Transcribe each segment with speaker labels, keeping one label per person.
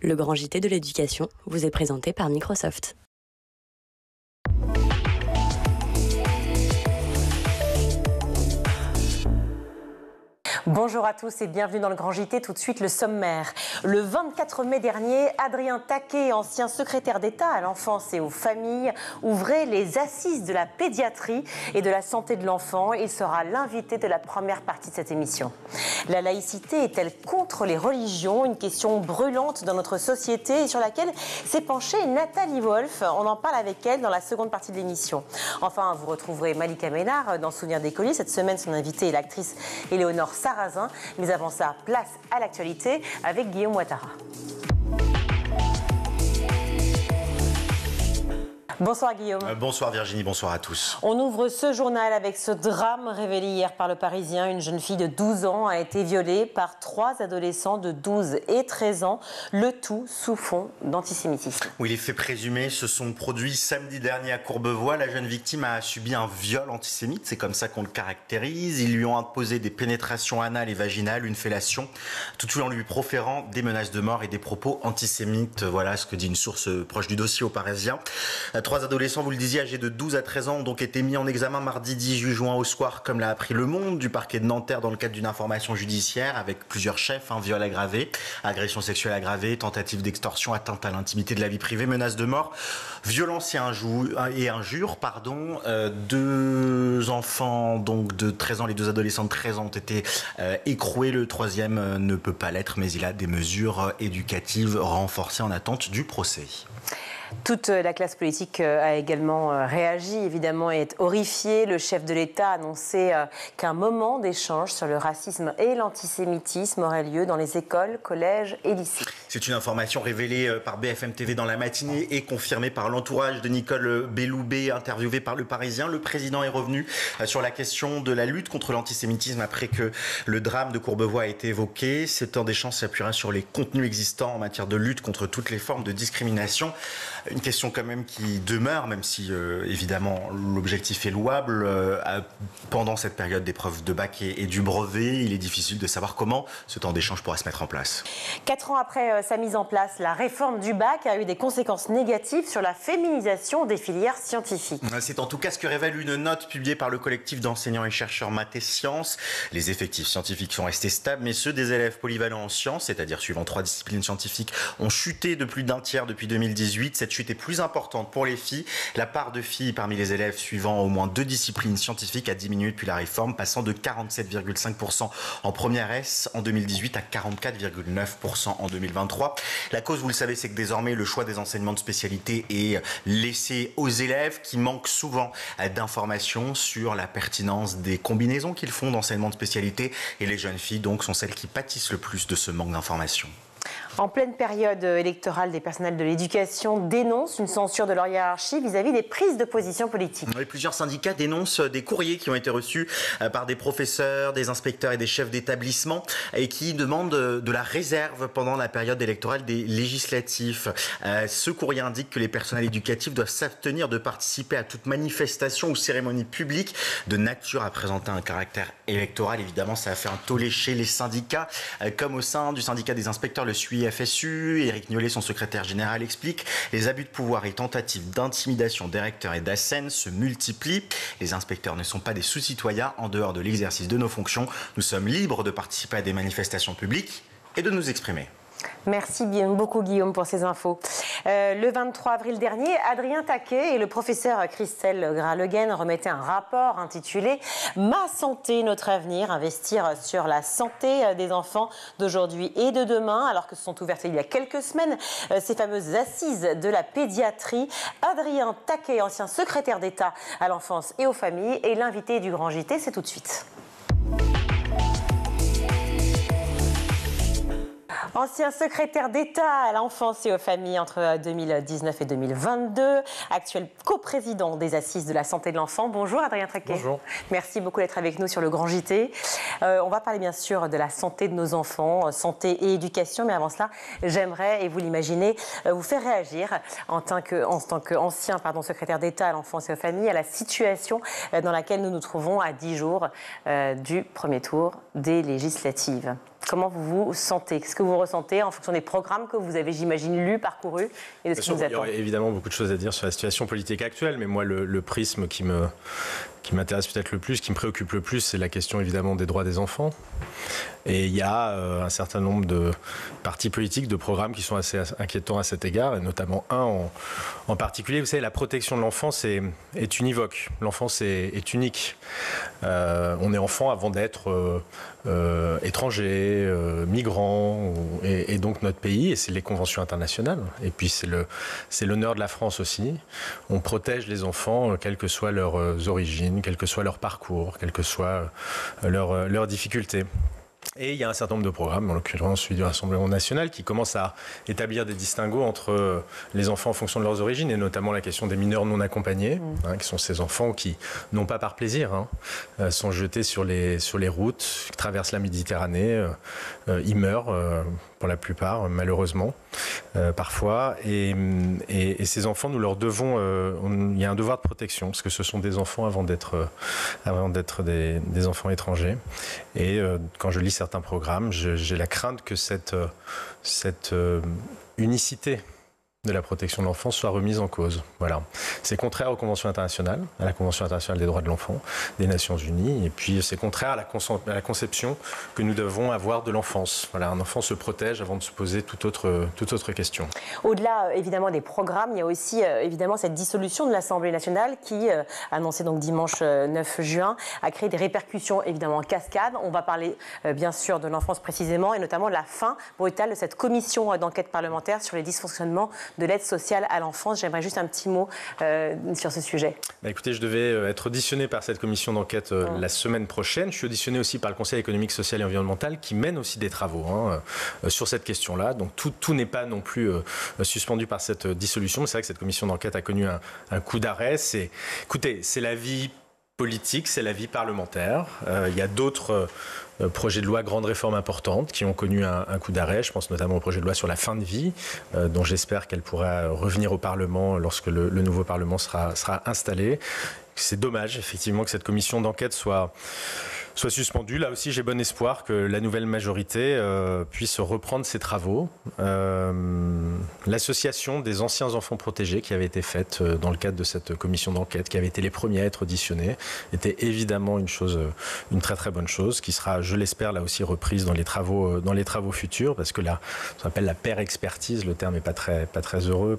Speaker 1: Le grand JT de l'éducation vous est présenté par Microsoft.
Speaker 2: Bonjour à tous et bienvenue dans le Grand JT. Tout de suite, le sommaire. Le 24 mai dernier, Adrien Taquet, ancien secrétaire d'État à l'enfance et aux familles, ouvrait les assises de la pédiatrie et de la santé de l'enfant. Il sera l'invité de la première partie de cette émission. La laïcité est-elle contre les religions? Une question brûlante dans notre société et sur laquelle s'est penchée Nathalie Wolf. On en parle avec elle dans la seconde partie de l'émission. Enfin, vous retrouverez Malika Ménard dans Souvenir d'écolier. Cette semaine, son invitée est l'actrice Éléonore Sarrazin. Mais avant ça, place à l'actualité avec Guillaume Ouattara. Bonsoir Guillaume.
Speaker 3: Bonsoir Virginie, bonsoir à tous.
Speaker 2: On ouvre ce journal avec ce drame révélé hier par Le Parisien. Une jeune fille de 12 ans a été violée par 3 adolescents de 12 et 13 ans, le tout sous fond d'antisémitisme.
Speaker 3: Oui, les faits présumés se sont produits samedi dernier à Courbevoie. La jeune victime a subi un viol antisémite, c'est comme ça qu'on le caractérise. Ils lui ont imposé des pénétrations anales et vaginales, une fellation, tout en lui proférant des menaces de mort et des propos antisémites. Voilà ce que dit une source proche du dossier au Parisien. 3 adolescents, vous le disiez, âgés de 12 à 13 ans, ont donc été mis en examen mardi 18 juin au soir, comme l'a appris Le Monde, du parquet de Nanterre dans le cadre d'une information judiciaire avec plusieurs chefs, viol aggravé, agression sexuelle aggravée, tentative d'extorsion, atteinte à l'intimité de la vie privée, menace de mort, violence et injures. 2 enfants donc de 13 ans, les 2 adolescents de 13 ans ont été écroués. Le 3e ne peut pas l'être, mais il a des mesures éducatives renforcées en attente du procès.
Speaker 2: Toute la classe politique a également réagi, évidemment, et est horrifiée. Le chef de l'État a annoncé qu'un moment d'échange sur le racisme et l'antisémitisme aurait lieu dans les écoles, collèges et lycées.
Speaker 3: C'est une information révélée par BFM TV dans la matinée et confirmée par l'entourage de Nicole Belloubet, interviewée par Le Parisien. Le président est revenu sur la question de la lutte contre l'antisémitisme après que le drame de Courbevoie a été évoqué. Ce temps d'échange s'appuiera sur les contenus existants en matière de lutte contre toutes les formes de discrimination. Une question quand même qui demeure, même si évidemment l'objectif est louable. Pendant cette période d'épreuve de bac et du brevet, il est difficile de savoir comment ce temps d'échange pourra se mettre en place.
Speaker 2: 4 ans après sa mise en place, la réforme du bac a eu des conséquences négatives sur la féminisation des filières scientifiques.
Speaker 3: C'est en tout cas ce que révèle une note publiée par le collectif d'enseignants et chercheurs maths et sciences. Les effectifs scientifiques sont restés stables, mais ceux des élèves polyvalents en sciences, c'est-à-dire suivant 3 disciplines scientifiques, ont chuté de plus d'1 tiers depuis 2018. Cette chute est plus importante pour les filles. La part de filles parmi les élèves suivant au moins 2 disciplines scientifiques a diminué depuis la réforme, passant de 47,5% en première S en 2018 à 44,9% en 2023. La cause, vous le savez, c'est que désormais le choix des enseignements de spécialité est laissé aux élèves qui manquent souvent d'informations sur la pertinence des combinaisons qu'ils font d'enseignement de spécialité, et les jeunes filles donc sont celles qui pâtissent le plus de ce manque d'informations.
Speaker 2: En pleine période électorale, des personnels de l'éducation dénoncent une censure de leur hiérarchie vis-à-vis des prises de position politiques.
Speaker 3: Oui, plusieurs syndicats dénoncent des courriers qui ont été reçus par des professeurs, des inspecteurs et des chefs d'établissement et qui demandent de la réserve pendant la période électorale des législatives. Ce courrier indique que les personnels éducatifs doivent s'abstenir de participer à toute manifestation ou cérémonie publique de nature à présenter un caractère électoral. Évidemment, ça a fait un tollé chez les syndicats, comme au sein du syndicat des inspecteurs, le SUI FSU. Éric Niolet, son secrétaire général, explique: les abus de pouvoir et tentatives d'intimidation des recteurs et d'ASEN se multiplient. Les inspecteurs ne sont pas des sous-citoyens en dehors de l'exercice de nos fonctions. Nous sommes libres de participer à des manifestations publiques et de nous exprimer.
Speaker 2: Merci beaucoup Guillaume pour ces infos. Le 23 avril dernier, Adrien Taquet et le professeur Christelle Graleguen remettaient un rapport intitulé « Ma santé, notre avenir », investir sur la santé des enfants d'aujourd'hui et de demain, alors que se sont ouvertes il y a quelques semaines ces fameuses assises de la pédiatrie. Adrien Taquet, ancien secrétaire d'État à l'enfance et aux familles, est l'invité du Grand JT, c'est tout de suite. Ancien secrétaire d'État à l'enfance et aux familles entre 2019 et 2022, actuel coprésident des Assises de la santé de l'enfant. Bonjour Adrien Taquet.
Speaker 4: Bonjour.
Speaker 2: Merci beaucoup d'être avec nous sur le Grand JT. On va parler bien sûr de la santé de nos enfants, santé et éducation, mais avant cela, j'aimerais, et vous l'imaginez, vous faire réagir en tant qu'ancien secrétaire d'État à l'enfance et aux familles à la situation dans laquelle nous nous trouvons à 10 jours du premier tour des législatives. Comment vous vous sentez? Qu'est-ce que vous ressentez en fonction des programmes que vous avez, j'imagine, lus, parcourus et de ce qui vous attend?
Speaker 4: Il y aurait évidemment beaucoup de choses à dire sur la situation politique actuelle, mais moi, le prisme qui m'intéresse peut-être le plus, qui me préoccupe le plus, c'est la question évidemment des droits des enfants. Et il y a un certain nombre de partis politiques, de programmes qui sont assez inquiétants à cet égard, et notamment un en particulier. Vous savez, la protection de l'enfance est univoque. L'enfance est unique. On est enfant avant d'être étranger, migrant, et donc notre pays, et c'est les conventions internationales. Et puis c'est l'honneur de la France aussi. On protège les enfants, quelles que soient leurs origines, quel que soit leur parcours, quelles que soient leurs difficultés. Et il y a un certain nombre de programmes, en l'occurrence celui du Rassemblement national, qui commence à établir des distinguos entre les enfants en fonction de leurs origines, et notamment la question des mineurs non accompagnés, qui sont ces enfants qui, non pas par plaisir, sont jetés sur les routes, traversent la Méditerranée, ils meurent pour la plupart, malheureusement, parfois. Et ces enfants, nous leur devons, il y a un devoir de protection, parce que ce sont des enfants avant d'être des enfants étrangers. Et quand je lis certains programmes, j'ai la crainte que cette unicité de la protection de l'enfance soit remise en cause. Voilà. C'est contraire aux conventions internationales, à la Convention internationale des droits de l'enfant des Nations Unies, et puis c'est contraire à la conception que nous devons avoir de l'enfance. Voilà, un enfant se protège avant de se poser toute autre question.
Speaker 2: Au-delà évidemment des programmes, il y a aussi évidemment cette dissolution de l'Assemblée nationale qui, annoncée donc dimanche 9 juin, a créé des répercussions évidemment en cascade. On va parler bien sûr de l'enfance précisément, et notamment de la fin brutale de cette commission d'enquête parlementaire sur les dysfonctionnements de l'aide sociale à l'enfance. J'aimerais juste un petit mot sur ce sujet.
Speaker 4: Écoutez, je devais être auditionné par cette commission d'enquête la semaine prochaine. Je suis auditionné aussi par le Conseil économique, social et environnemental qui mène aussi des travaux sur cette question-là. Donc tout n'est pas non plus suspendu par cette dissolution. C'est vrai que cette commission d'enquête a connu un coup d'arrêt. Écoutez, c'est la vie politique, c'est la vie parlementaire. Il y a d'autres projets de loi, grandes réformes importantes qui ont connu un coup d'arrêt. Je pense notamment au projet de loi sur la fin de vie, dont j'espère qu'elle pourra revenir au Parlement lorsque le nouveau Parlement sera installé. C'est dommage, effectivement, que cette commission d'enquête soit suspendue. Là aussi, j'ai bon espoir que la nouvelle majorité puisse reprendre ses travaux. L'association des anciens enfants protégés qui avait été faite dans le cadre de cette commission d'enquête, qui avait été les premiers à être auditionnés, était évidemment une très très bonne chose, qui sera, je l'espère, là aussi reprise dans les travaux futurs, parce que là, ça s'appelle la pair-expertise, le terme n'est pas très heureux,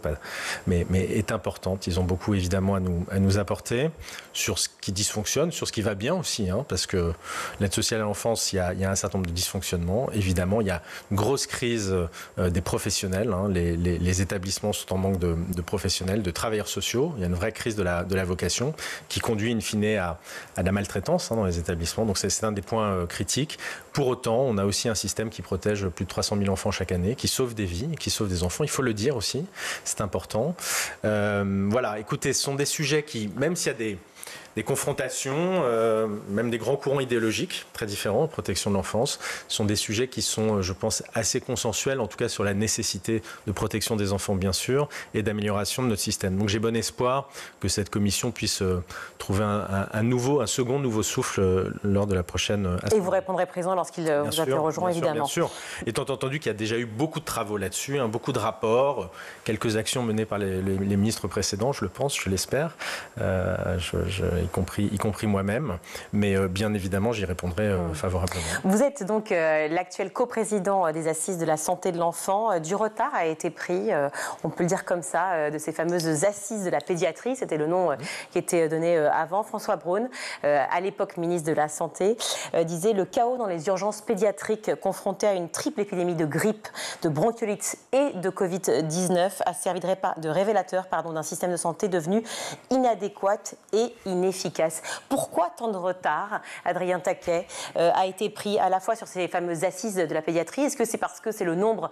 Speaker 4: mais est importante. Ils ont beaucoup évidemment à nous apporter sur ce qui dysfonctionne, sur ce qui va bien aussi, parce que l'aide sociale à l'enfance, il y a un certain nombre de dysfonctionnements. Évidemment, il y a une grosse crise des professionnels. Les établissements sont en manque de professionnels, de travailleurs sociaux. Il y a une vraie crise de la vocation qui conduit in fine à la maltraitance dans les établissements. Donc c'est un des points critiques. Pour autant, on a aussi un système qui protège plus de 300 000 enfants chaque année, qui sauve des vies, qui sauve des enfants. Il faut le dire aussi, c'est important. Voilà, écoutez, ce sont des sujets qui, même s'il y a des confrontations, même des grands courants idéologiques très différents, protection de l'enfance, sont des sujets qui sont, je pense, assez consensuels, en tout cas sur la nécessité de protection des enfants, bien sûr, et d'amélioration de notre système. Donc j'ai bon espoir que cette commission puisse trouver un second nouveau souffle lors de la prochaine assemblée.
Speaker 2: Et vous répondrez présent lorsqu'ils vous interrogeront, évidemment.
Speaker 4: Bien sûr. Étant entendu qu'il y a déjà eu beaucoup de travaux là-dessus, beaucoup de rapports, quelques actions menées par les ministres précédents, je le pense, je l'espère, y compris moi-même, mais bien évidemment j'y répondrai favorablement.
Speaker 2: Vous êtes donc l'actuel coprésident des Assises de la santé de l'enfant. Du retard a été pris, on peut le dire comme ça, de ces fameuses Assises de la pédiatrie, c'était le nom qui était donné avant. François Braun, à l'époque ministre de la Santé, disait « Le chaos dans les urgences pédiatriques confronté à une triple épidémie de grippe, de bronchiolite et de Covid-19 a servi de révélateur d'un système de santé devenu inadéquat et inefficace. » Pourquoi tant de retard, Adrien Taquet, a été pris à la fois sur ces fameuses assises de la pédiatrie? Est-ce que c'est parce que c'est le nombre,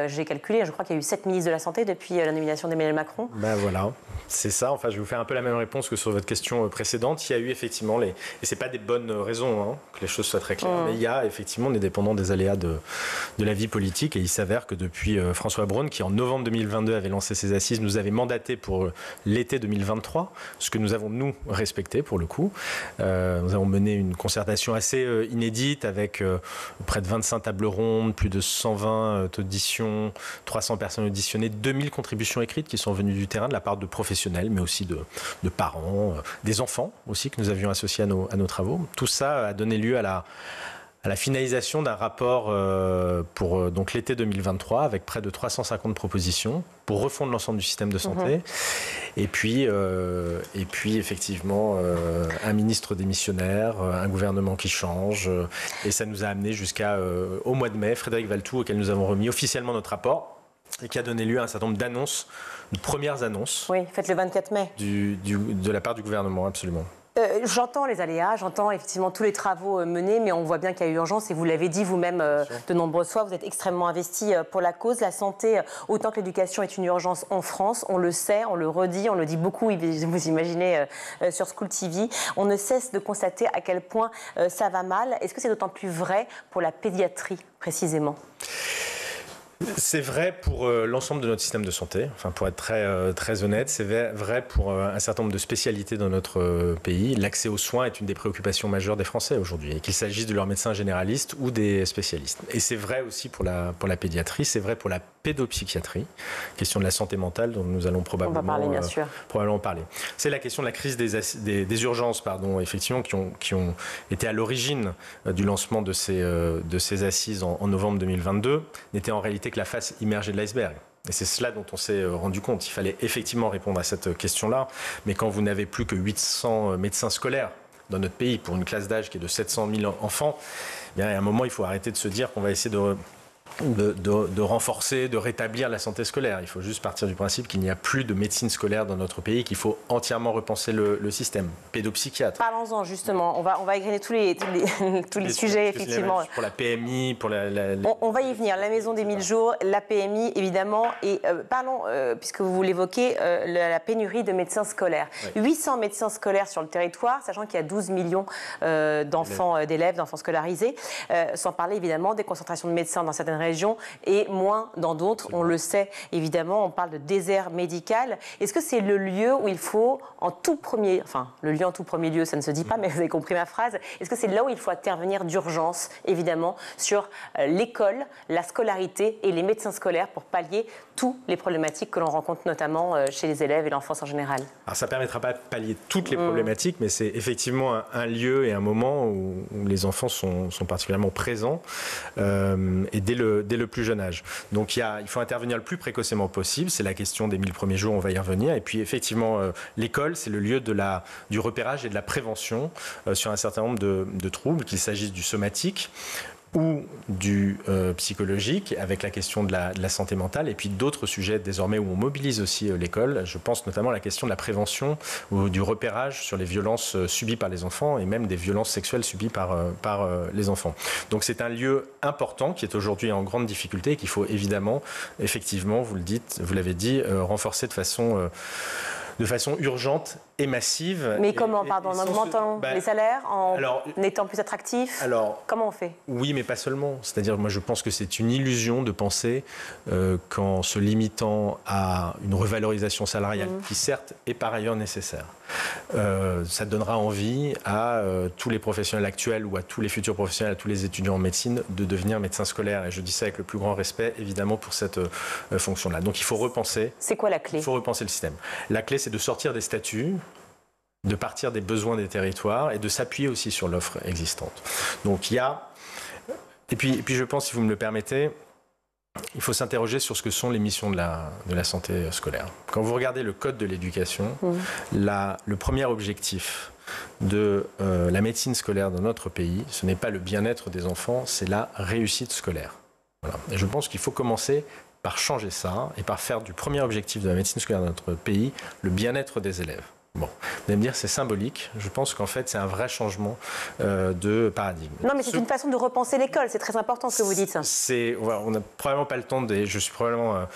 Speaker 2: j'ai calculé, je crois qu'il y a eu 7 ministres de la Santé depuis la nomination d'Emmanuel Macron?
Speaker 4: Voilà, c'est ça. Enfin, je vais vous faire un peu la même réponse que sur votre question précédente. Il y a eu effectivement, et c'est pas des bonnes raisons, que les choses soient très claires, mais il y a effectivement, on est dépendant des aléas de la vie politique, et il s'avère que depuis François Braun, qui en novembre 2022 avait lancé ces assises, nous avait mandaté pour l'été 2023, ce que nous avons, nous, respecté. respecté pour le coup. Nous avons mené une concertation assez inédite avec près de 25 tables rondes, plus de 120 auditions, 300 personnes auditionnées, 2000 contributions écrites qui sont venues du terrain de la part de professionnels, mais aussi de parents, des enfants aussi que nous avions associés à nos travaux. Tout ça a donné lieu à la finalisation d'un rapport pour donc l'été 2023 avec près de 350 propositions pour refondre l'ensemble du système de santé. Et puis effectivement, un ministre démissionnaire, un gouvernement qui change. Et ça nous a amené jusqu'au mois de mai, Frédéric Valletoux, auquel nous avons remis officiellement notre rapport et qui a donné lieu à un certain nombre d'annonces, de premières annonces.
Speaker 2: Oui, faites le 24 mai.
Speaker 4: De la part du gouvernement, absolument.
Speaker 2: J'entends les aléas, j'entends effectivement tous les travaux menés, mais on voit bien qu'il y a eu urgence et vous l'avez dit vous-même de nombreuses fois, vous êtes extrêmement investi pour la cause. La santé, autant que l'éducation, est une urgence en France. On le sait, on le redit, on le dit beaucoup, vous imaginez, sur School TV. On ne cesse de constater à quel point ça va mal. Est-ce que c'est d'autant plus vrai pour la pédiatrie, précisément ?
Speaker 4: C'est vrai pour l'ensemble de notre système de santé, enfin, pour être très honnête, c'est vrai pour un certain nombre de spécialités dans notre pays. L'accès aux soins est une des préoccupations majeures des Français aujourd'hui, qu'il s'agisse de leurs médecins généralistes ou des spécialistes. Et c'est vrai aussi pour la pédiatrie, c'est vrai pour la pédopsychiatrie, question de la santé mentale dont nous allons probablement parler. C'est la question de la crise des urgences, effectivement, qui ont été à l'origine du lancement de ces assises en novembre 2022, n'était en réalité que la face immergée de l'iceberg. Et c'est cela dont on s'est rendu compte. Il fallait effectivement répondre à cette question-là. Mais quand vous n'avez plus que 800 médecins scolaires dans notre pays pour une classe d'âge qui est de 700 000 enfants, eh bien, à un moment, il faut arrêter de se dire qu'on va essayer de renforcer, de rétablir la santé scolaire. Il faut juste partir du principe qu'il n'y a plus de médecine scolaire dans notre pays, qu'il faut entièrement repenser le système. Pédopsychiatre.
Speaker 2: Parlons-en justement, on va égrener tous les sujets, effectivement.
Speaker 4: Pour la PMI, pour
Speaker 2: On va y venir, la maison des 1000 jours, la PMI, évidemment. Et parlons, puisque vous l'évoquez, la pénurie de médecins scolaires. Oui. 800 médecins scolaires sur le territoire, sachant qu'il y a 12 millions d'élèves, d'enfants scolarisés, sans parler évidemment des concentrations de médecins dans certaines régions et moins dans d'autres. On le sait, évidemment, on parle de désert médical. Est-ce que c'est le lieu où il faut, le lieu en tout premier lieu, ça ne se dit pas, mais vous avez compris ma phrase, est-ce que c'est là où il faut intervenir d'urgence, évidemment, sur l'école, la scolarité et les médecins scolaires pour pallier toutes les problématiques que l'on rencontre notamment chez les élèves et l'enfance en général? Alors, ça ne permettra pas de pallier toutes les problématiques, mais c'est effectivement un lieu et un moment où les enfants sont particulièrement présents et dès le plus jeune âge. Donc il faut intervenir le plus précocement possible. C'est la question des 1000 premiers jours, on va y revenir. Et puis effectivement, l'école, c'est le lieu du repérage et de la prévention sur un certain nombre de troubles, qu'il s'agisse du somatique ou du psychologique, avec la question de la santé mentale, et puis d'autres sujets désormais où on mobilise aussi l'école. Je pense notamment à la question de la prévention ou du repérage sur les violences subies par les enfants et même des violences sexuelles subies par les enfants. Donc c'est un lieu important qui est aujourd'hui en grande difficulté et qu'il faut évidemment, effectivement, vous l'avez dit, renforcer de façon urgente et massive. Mais comment, pardon, en augmentant les salaires, en étant plus attractif? Comment on fait? Oui, mais pas seulement. C'est-à-dire, moi, je pense que c'est une illusion de penser qu'en se limitant à une revalorisation salariale, qui certes est par ailleurs nécessaire, ça donnera envie à tous les professionnels actuels ou à tous les futurs professionnels, à tous les étudiants en médecine de devenir médecins scolaires. Et je dis ça avec le plus grand respect, évidemment, pour cette fonction-là. Donc, il faut repenser. C'est quoi la clé? Il faut repenser le système. La clé, c'est de sortir des statuts, de partir des besoins des territoires et de s'appuyer aussi sur l'offre existante. Donc il y a... Et puis je pense, si vous me le permettez, il faut s'interroger sur ce que sont les missions de la santé scolaire. Quand vous regardez le code de l'éducation, le premier objectif de la médecine scolaire dans notre pays, ce n'est pas le bien-être des enfants, c'est la réussite scolaire. Voilà. Et je pense qu'il faut commencer par changer ça et par faire du premier objectif de la médecine scolaire dans notre pays le bien-être des élèves. Bon, vous allez me dire c'est symbolique. Je pense qu'en fait c'est un vrai changement de paradigme. Non, mais c'est une façon de repenser l'école. C'est très important ce que vous dites. On n'a probablement pas le temps. Je suis probablement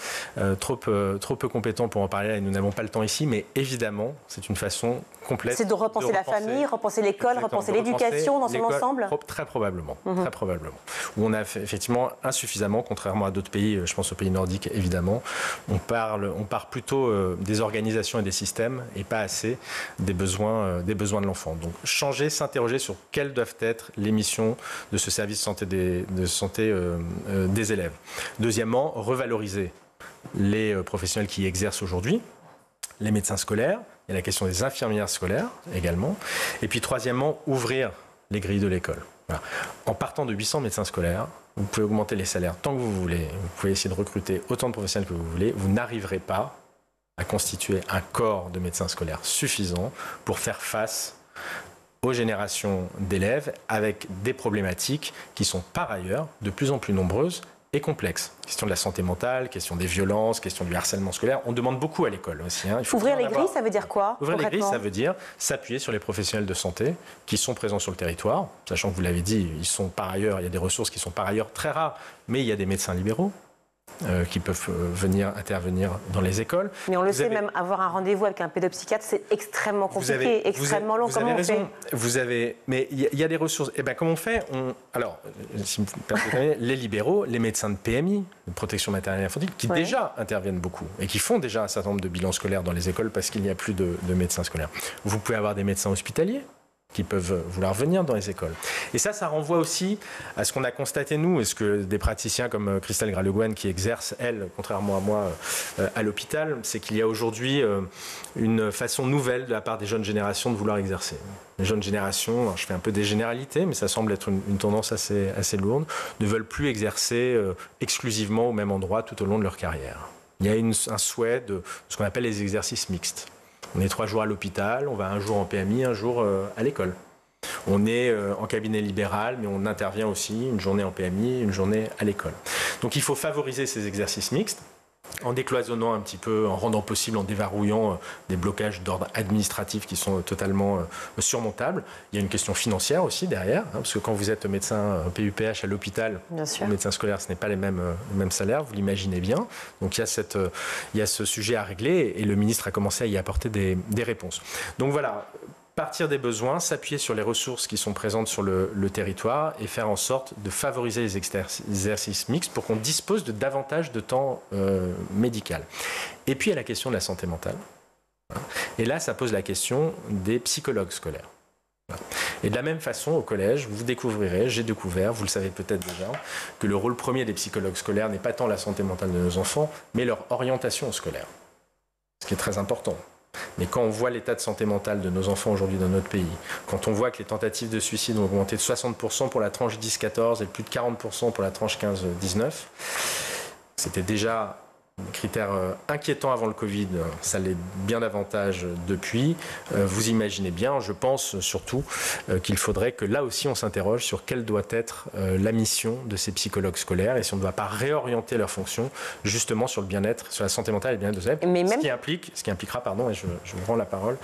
Speaker 2: trop peu compétent pour en parler là, et nous n'avons pas le temps ici. Mais évidemment, c'est une façon complète. C'est de repenser la famille, repenser l'école, repenser l'éducation dans son ensemble. Très probablement, très probablement. Où on a fait, effectivement insuffisamment, contrairement à d'autres pays. Je pense aux pays nordiques évidemment. On part plutôt des organisations et des systèmes et pas assez
Speaker 4: délaissé des besoins de l'enfant. Donc changer, s'interroger sur quelles doivent être les missions de ce service de santé des élèves. Deuxièmement, revaloriser les professionnels qui exercent aujourd'hui, les médecins scolaires, il y a la question des infirmières scolaires également, et puis troisièmement, ouvrir les grilles de l'école. Voilà. En partant de 800 médecins scolaires, vous pouvez augmenter les salaires tant que vous voulez, vous pouvez essayer de recruter autant de professionnels que vous voulez, vous n'arriverez pas à constituer un corps de médecins scolaires suffisant pour faire face aux générations d'élèves avec des problématiques qui sont par ailleurs de plus en plus nombreuses et complexes. Question de la santé mentale, question des violences, question du harcèlement scolaire. On demande beaucoup à l'école aussi. Hein.
Speaker 2: Ouvrir les grilles, ça veut dire quoi?
Speaker 4: Ouvrir les grilles, ça veut dire s'appuyer sur les professionnels de santé qui sont présents sur le territoire, sachant que vous l'avez dit, ils sont par ailleurs, il y a des ressources qui sont par ailleurs très rares, mais il y a des médecins libéraux qui peuvent venir intervenir dans les écoles.
Speaker 2: Mais on le sait, même avoir un rendez-vous avec un pédopsychiatre, c'est extrêmement compliqué, extrêmement long. Comment on fait?
Speaker 4: Mais il y a des ressources. Et bien, comment on fait? Alors, si vous me permettez, les libéraux, les médecins de PMI, de protection maternelle et infantile, qui déjà interviennent beaucoup et qui font déjà un certain nombre de bilans scolaires dans les écoles parce qu'il n'y a plus de médecins scolaires. Vous pouvez avoir des médecins hospitaliers qui peuvent vouloir venir dans les écoles. Et ça renvoie aussi à ce qu'on a constaté, nous, et ce que des praticiens comme Christelle Grallegouen, qui exerce, elle, contrairement à moi, à l'hôpital, c'est qu'il y a aujourd'hui une façon nouvelle de la part des jeunes générations de vouloir exercer. Les jeunes générations, alors je fais un peu des généralités, mais ça semble être une tendance assez lourde, ne veulent plus exercer exclusivement au même endroit tout au long de leur carrière. Il y a un souhait de ce qu'on appelle les exercices mixtes. On est 3 jours à l'hôpital, on va un jour en PMI, un jour à l'école. On est en cabinet libéral, mais on intervient aussi une journée en PMI, une journée à l'école. Donc il faut favoriser ces exercices mixtes en décloisonnant un petit peu, en rendant possible, en déverrouillant des blocages d'ordre administratif qui sont totalement surmontables. Il y a une question financière aussi derrière, parce que quand vous êtes médecin PUPH à l'hôpital, médecin scolaire, ce n'est pas les mêmes salaires, vous l'imaginez bien. Donc il y a ce sujet à régler et le ministre a commencé à y apporter des réponses. Donc voilà. Partir des besoins, s'appuyer sur les ressources qui sont présentes sur le territoire et faire en sorte de favoriser les exercices mixtes pour qu'on dispose de davantage de temps médical. Et puis, il y a la question de la santé mentale. Et là, ça pose la question des psychologues scolaires. Et de la même façon, au collège, vous découvrirez, j'ai découvert, vous le savez peut-être déjà, que le rôle premier des psychologues scolaires n'est pas tant la santé mentale de nos enfants, mais leur orientation scolaire. Ce qui est très important. Mais quand on voit l'état de santé mentale de nos enfants aujourd'hui dans notre pays, quand on voit que les tentatives de suicide ont augmenté de 60% pour la tranche 10-14 et plus de 40% pour la tranche 15-19, c'était déjà un critère inquiétant avant le Covid, ça l'est bien davantage depuis. Vous imaginez bien, je pense surtout qu'il faudrait que là aussi on s'interroge sur quelle doit être la mission de ces psychologues scolaires et si on ne doit pas réorienter leur fonction justement sur le bien-être, sur la santé mentale et le bien-être des élèves. Ce qui impliquera, et je vous rends la parole,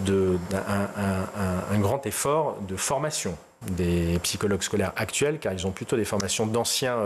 Speaker 4: un grand effort de formation des psychologues scolaires actuels, car ils ont plutôt des formations d'anciens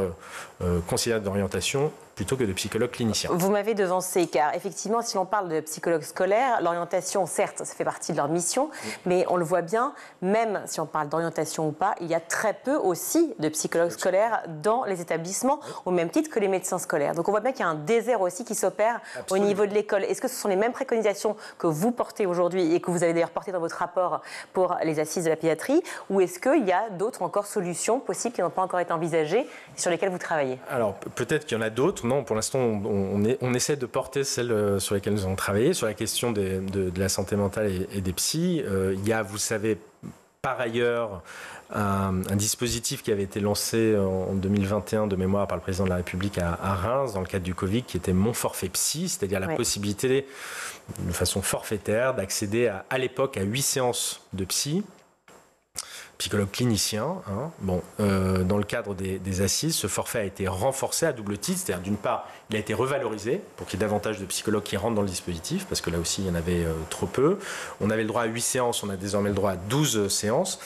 Speaker 4: conseillers d'orientation plutôt que de psychologues cliniciens.
Speaker 2: Vous m'avez devancé, car effectivement, si on parle de psychologues scolaires, l'orientation, certes, ça fait partie de leur mission, mais on le voit bien, même si on parle d'orientation ou pas, il y a très peu aussi de psychologues scolaires dans les établissements, au même titre que les médecins scolaires. Donc on voit bien qu'il y a un désert aussi qui s'opère au niveau de l'école. Est-ce que ce sont les mêmes préconisations que vous portez aujourd'hui et que vous avez d'ailleurs portées dans votre rapport pour les assises de la pédiatrie, ou est-ce qu'il y a d'autres encore solutions possibles qui n'ont pas encore été envisagées et sur lesquelles vous travaillez?
Speaker 4: Alors peut-être qu'il y en a d'autres. Non, pour l'instant, on essaie de porter celles sur lesquelles nous avons travaillé. Sur la question de la santé mentale et des psys, il y a, vous savez, par ailleurs, un dispositif qui avait été lancé en 2021 de mémoire par le président de la République à Reims dans le cadre du Covid, qui était Mon forfait psy, c'est-à-dire la possibilité, de façon forfaitaire, d'accéder à l'époque à 8 séances de psy, psychologue clinicien. Dans le cadre des assises, ce forfait a été renforcé à double titre, c'est-à-dire d'une part, il a été revalorisé pour qu'il y ait davantage de psychologues qui rentrent dans le dispositif, parce que là aussi, il y en avait trop peu. On avait le droit à 8 séances, on a désormais le droit à 12 séances.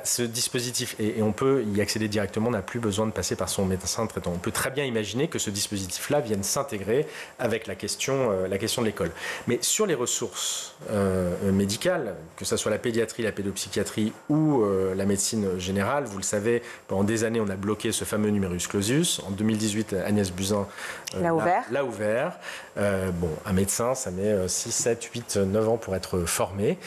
Speaker 4: Ce dispositif, et on peut y accéder directement, on n'a plus besoin de passer par son médecin traitant. On peut très bien imaginer que ce dispositif-là vienne s'intégrer avec la question de l'école. Mais sur les ressources médicales, que ce soit la pédiatrie, la pédopsychiatrie ou la médecine générale. Vous le savez, pendant des années, on a bloqué ce fameux numerus clausus. En 2018, Agnès Buzyn l'a ouvert. Un médecin, ça met 6, 7, 8, 9 ans pour être formé.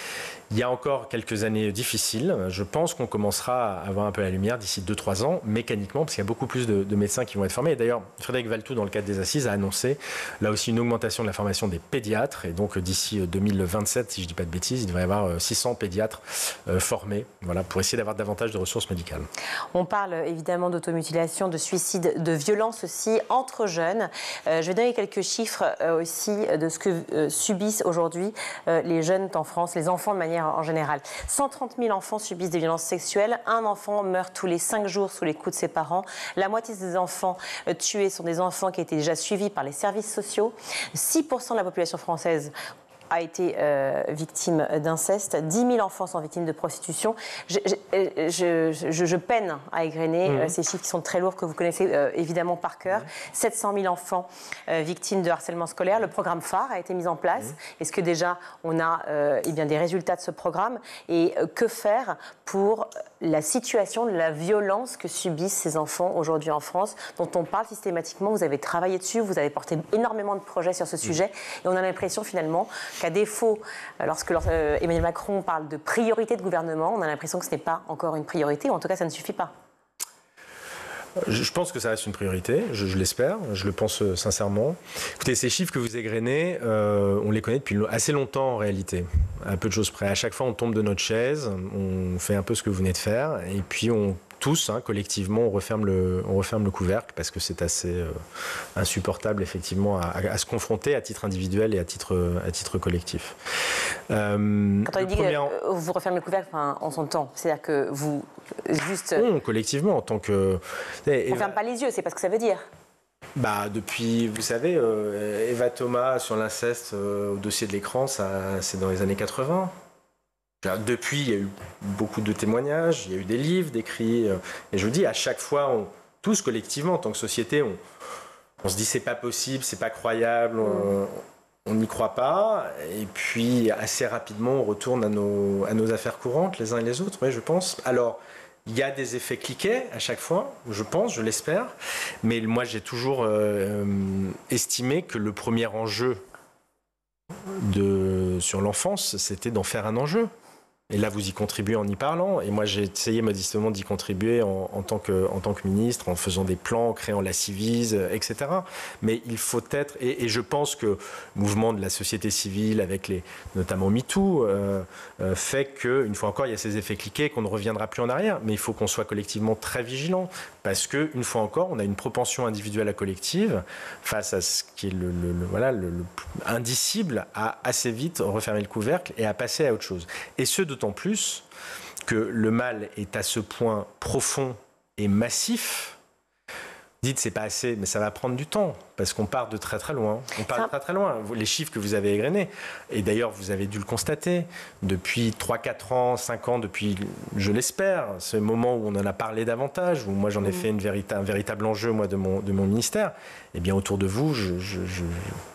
Speaker 4: Il y a encore quelques années difficiles. Je pense qu'on commencera à avoir un peu la lumière d'ici 2-3 ans, mécaniquement, parce qu'il y a beaucoup plus de médecins qui vont être formés. Et d'ailleurs, Frédéric Valletoux, dans le cadre des Assises, a annoncé là aussi une augmentation de la formation des pédiatres. Et donc, d'ici 2027, si je ne dis pas de bêtises, il devrait y avoir 600 pédiatres formés, voilà, pour essayer d'avoir davantage de ressources médicales.
Speaker 2: On parle évidemment d'automutilation, de suicide, de violence aussi entre jeunes. Je vais donner quelques chiffres aussi de ce que subissent aujourd'hui les jeunes en France, les enfants de manière en général. 130 000 enfants subissent des violences sexuelles. Un enfant meurt tous les 5 jours sous les coups de ses parents. La moitié des enfants tués sont des enfants qui étaient déjà suivis par les services sociaux. 6% de la population française a été victime d'inceste. 10 000 enfants sont victimes de prostitution. Je peine à égrener ces chiffres qui sont très lourds, que vous connaissez évidemment par cœur. 700 000 enfants victimes de harcèlement scolaire. Le programme phare a été mis en place. Est-ce que déjà on a des résultats de ce programme? Et que faire pour la situation de la violence que subissent ces enfants aujourd'hui en France, dont on parle systématiquement? Vous avez travaillé dessus, vous avez porté énormément de projets sur ce sujet. Et on a l'impression finalement qu'à défaut, lorsque Emmanuel Macron parle de priorité de gouvernement, on a l'impression que ce n'est pas encore une priorité, ou en tout cas ça ne suffit pas.
Speaker 4: Je pense que ça reste une priorité, je l'espère, je le pense sincèrement. Écoutez, ces chiffres que vous égrenez, on les connaît depuis assez longtemps en réalité, à peu de choses près. À chaque fois, on tombe de notre chaise, on fait un peu ce que vous venez de faire, et puis tous, collectivement, on referme le couvercle parce que c'est assez insupportable, effectivement, à se confronter à titre individuel et à titre collectif.
Speaker 2: Quand on dit que vous refermez le couvercle, on s'entend. C'est-à-dire que vous, juste...
Speaker 4: Non, collectivement, en tant que...
Speaker 2: On ne ferme pas les yeux, c'est pas ce que ça veut dire.
Speaker 4: Depuis, vous savez, Eva Thomas sur l'inceste au dossier de l'écran, c'est dans les années 80. Depuis, il y a eu beaucoup de témoignages, il y a eu des livres, d'écrits. Et je vous dis, à chaque fois, tous collectivement, en tant que société, on se dit c'est pas possible, c'est pas croyable, on n'y croit pas. Et puis, assez rapidement, on retourne à nos affaires courantes, les uns et les autres, oui, je pense. Alors, il y a des effets cliquets à chaque fois, je pense, je l'espère. Mais moi, j'ai toujours estimé que le premier enjeu sur l'enfance, c'était d'en faire un enjeu. Et là, vous y contribuez en y parlant. Et moi, j'ai essayé modestement d'y contribuer en tant que ministre, en faisant des plans, en créant la Civise, etc. Mais il faut être... Et je pense que le mouvement de la société civile, avec notamment MeToo, fait qu'une fois encore, il y a ces effets cliquets qu'on ne reviendra plus en arrière. Mais il faut qu'on soit collectivement très vigilant. Parce qu'une fois encore, on a une propension individuelle à collective face à ce qui est le indicible à assez vite refermer le couvercle et à passer à autre chose. Et ce, d'autant plus que le mal est à ce point profond et massif. Dites c'est pas assez, mais ça va prendre du temps parce qu'on part de très très loin. On part de très très loin. Les chiffres que vous avez égrenés, et d'ailleurs vous avez dû le constater, depuis 3-4 ans, 5 ans, depuis, je l'espère, ce moment où on en a parlé davantage, où moi j'en ai fait un véritable enjeu moi, de mon ministère, et bien autour de vous, je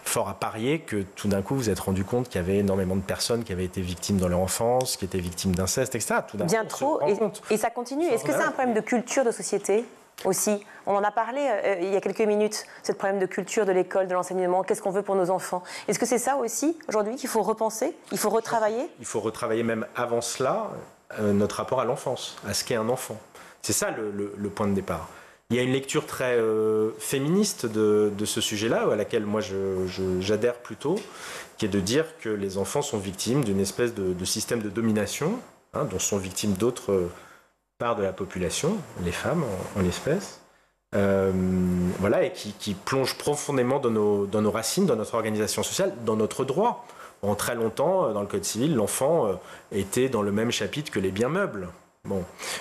Speaker 4: fort à parier que tout d'un coup vous vous êtes rendu compte qu'il y avait énormément de personnes qui avaient été victimes dans leur enfance, qui étaient victimes d'inceste, etc. Tout d'un
Speaker 2: bien
Speaker 4: coup,
Speaker 2: trop, et ça continue. Est-ce que c'est un problème de culture de société aussi? On en a parlé il y a quelques minutes, ce problème de culture de l'école, de l'enseignement, qu'est-ce qu'on veut pour nos enfants? Est-ce que c'est ça aussi, aujourd'hui, qu'il faut repenser? Il faut retravailler? Il
Speaker 4: faut retravailler même avant cela, notre rapport à l'enfance, à ce qu'est un enfant. C'est ça le point de départ. Il y a une lecture très féministe de ce sujet-là, à laquelle moi j'adhère plutôt, qui est de dire que les enfants sont victimes d'une espèce de système de domination, dont sont victimes d'autres part de la population, les femmes en l'espèce, et qui plonge profondément dans nos racines, dans notre organisation sociale, dans notre droit. En très longtemps, dans le Code civil, l'enfant était dans le même chapitre que les biens meubles.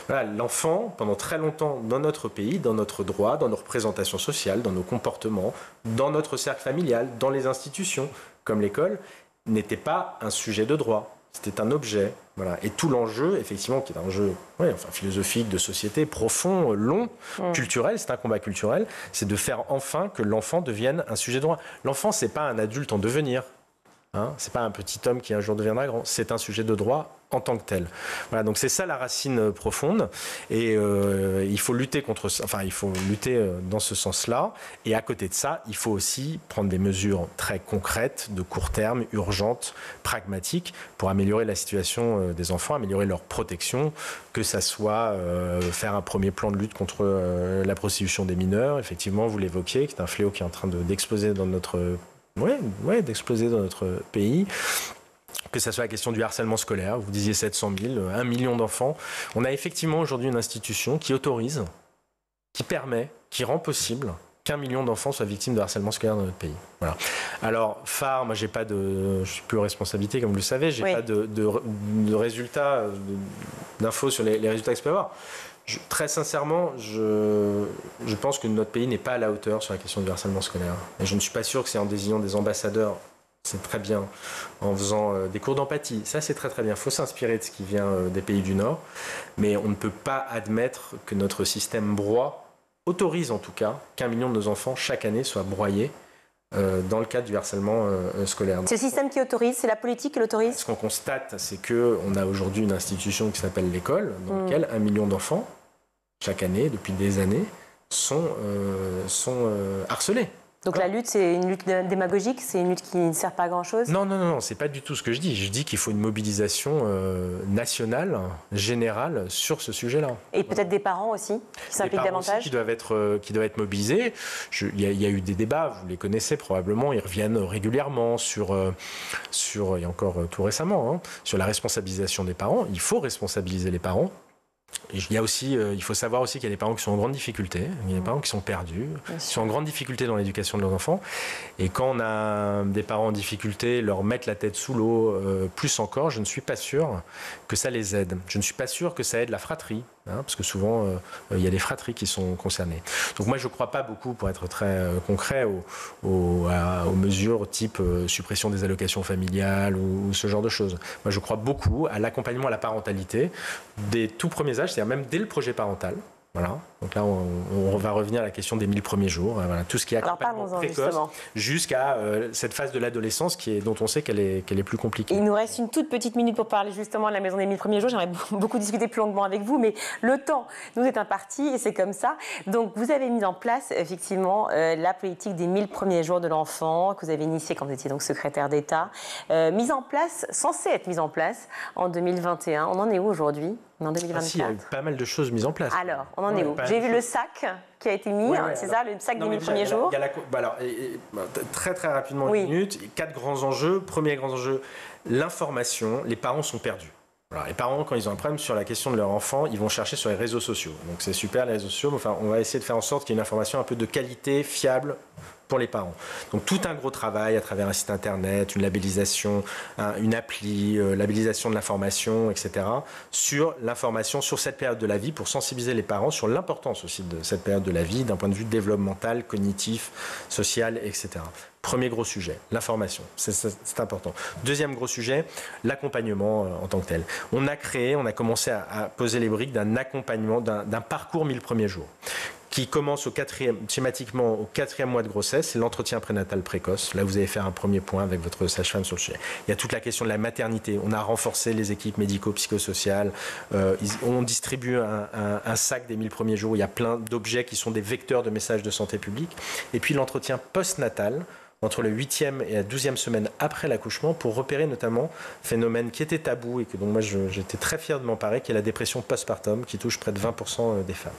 Speaker 4: L'enfant, pendant très longtemps, dans notre pays, dans notre droit, dans nos représentations sociales, dans nos comportements, dans notre cercle familial, dans les institutions, comme l'école, n'était pas un sujet de droit. C'était un objet. Voilà. Et tout l'enjeu, effectivement, qui est un enjeu philosophique, de société, profond, long, culturel, c'est un combat culturel, c'est de faire enfin que l'enfant devienne un sujet de droit. L'enfant, c'est pas un adulte en devenir. C'est pas un petit homme qui un jour deviendra grand. C'est un sujet de droit en tant que tel. Voilà, donc c'est ça la racine profonde, et il faut lutter dans ce sens-là. Et à côté de ça, il faut aussi prendre des mesures très concrètes, de court terme, urgentes, pragmatiques, pour améliorer la situation des enfants, améliorer leur protection, que ça soit faire un premier plan de lutte contre la prostitution des mineurs, effectivement, vous l'évoquiez, qui est un fléau qui est en train d'exploser dans notre pays. Que ce soit la question du harcèlement scolaire, vous disiez 700 000, 1 million d'enfants. On a effectivement aujourd'hui une institution qui autorise, qui permet, qui rend possible qu'1 million d'enfants soient victimes de harcèlement scolaire dans notre pays. Voilà. Alors, phare, moi, je suis plus aux responsabilités, comme vous le savez, j'ai pas de résultats, d'infos sur les résultats que je peux avoir. Très sincèrement, je pense que notre pays n'est pas à la hauteur sur la question du harcèlement scolaire. Et je ne suis pas sûr que c'est en désignant des ambassadeurs. C'est très bien, en faisant des cours d'empathie. Ça, c'est très très bien. Il faut s'inspirer de ce qui vient des pays du Nord. Mais on ne peut pas admettre que notre système broie, autorise en tout cas, qu'1 million de nos enfants chaque année soient broyés dans le cadre du harcèlement scolaire.
Speaker 2: C'est le système qui autorise, c'est la politique qui l'autorise.
Speaker 4: Ce qu'on constate, c'est qu'on a aujourd'hui une institution qui s'appelle l'école, dans laquelle 1 million d'enfants, chaque année, depuis des années, sont harcelés.
Speaker 2: Donc la lutte, c'est une lutte démagogique, c'est une lutte qui ne sert pas à grand-chose?
Speaker 4: Non, c'est pas du tout ce que je dis. Je dis qu'il faut une mobilisation nationale, générale, sur ce sujet-là.
Speaker 2: Et peut-être des parents aussi, qui s'impliquent davantage?
Speaker 4: Qui doivent être mobilisés. Il y a eu des débats, vous les connaissez probablement, ils reviennent régulièrement sur et encore tout récemment, sur la responsabilisation des parents. Il faut responsabiliser les parents. Il faut savoir aussi qu'il y a des parents qui sont en grande difficulté, il y a des parents qui sont perdus, qui sont en grande difficulté dans l'éducation de leurs enfants. Et quand on a des parents en difficulté, leur mettre la tête sous l'eau, plus encore, je ne suis pas sûr que ça les aide. Je ne suis pas sûr que ça aide la fratrie, parce que souvent, il y a des fratries qui sont concernées. Donc moi, je ne crois pas beaucoup, pour être très concret, aux mesures type suppression des allocations familiales ou ce genre de choses. Moi, je crois beaucoup à l'accompagnement à la parentalité des tout premiers âges, c'est-à-dire même dès le projet parental. Voilà. Donc là, on va revenir à la question des 1000 premiers jours. Voilà. Tout ce qui est accompagnement précoce jusqu'à cette phase de l'adolescence dont on sait qu'elle est plus compliquée.
Speaker 2: Il nous reste une toute petite minute pour parler justement de la maison des 1000 premiers jours. J'aimerais beaucoup discuter plus longuement avec vous, mais le temps nous est imparti et c'est comme ça. Donc vous avez mis en place effectivement la politique des 1000 premiers jours de l'enfant que vous avez initiée quand vous étiez donc secrétaire d'État. Censée être mise en place en 2021. On en est où aujourd'hui? En 2024.
Speaker 4: Il y a eu pas mal de choses mises en place.
Speaker 2: Alors, on en est où? J'ai vu le sac qui a été mis, c'est ça, le sac des 1000 premiers jours.
Speaker 4: Très très rapidement, une minute, 4 grands enjeux. Premier grand enjeu, l'information. Les parents sont perdus. Voilà, les parents, quand ils ont un problème sur la question de leur enfant, ils vont chercher sur les réseaux sociaux. Donc c'est super les réseaux sociaux, mais enfin, on va essayer de faire en sorte qu'il y ait une information un peu de qualité, fiable pour les parents. Donc tout un gros travail à travers un site internet, une labellisation, une appli, labellisation de l'information, etc. sur l'information sur cette période de la vie pour sensibiliser les parents sur l'importance aussi de cette période de la vie d'un point de vue développemental, cognitif, social, etc. Premier gros sujet, l'information, c'est important. Deuxième gros sujet, l'accompagnement en tant que tel. On a commencé à poser les briques d'un accompagnement, d'un parcours 1000 premiers jours, qui commence schématiquement au 4e mois de grossesse, c'est l'entretien prénatal précoce. Là, vous allez faire un premier point avec votre sage-femme sur le sujet. Il y a toute la question de la maternité. On a renforcé les équipes médico-psychosociales. On distribue un sac des 1000 premiers jours où il y a plein d'objets qui sont des vecteurs de messages de santé publique. Et puis l'entretien post-natal, entre le 8e et la 12e semaine après l'accouchement, pour repérer notamment un phénomène qui était tabou et que donc moi j'étais très fier de m'emparer, qui est la dépression postpartum, qui touche près de 20% des femmes.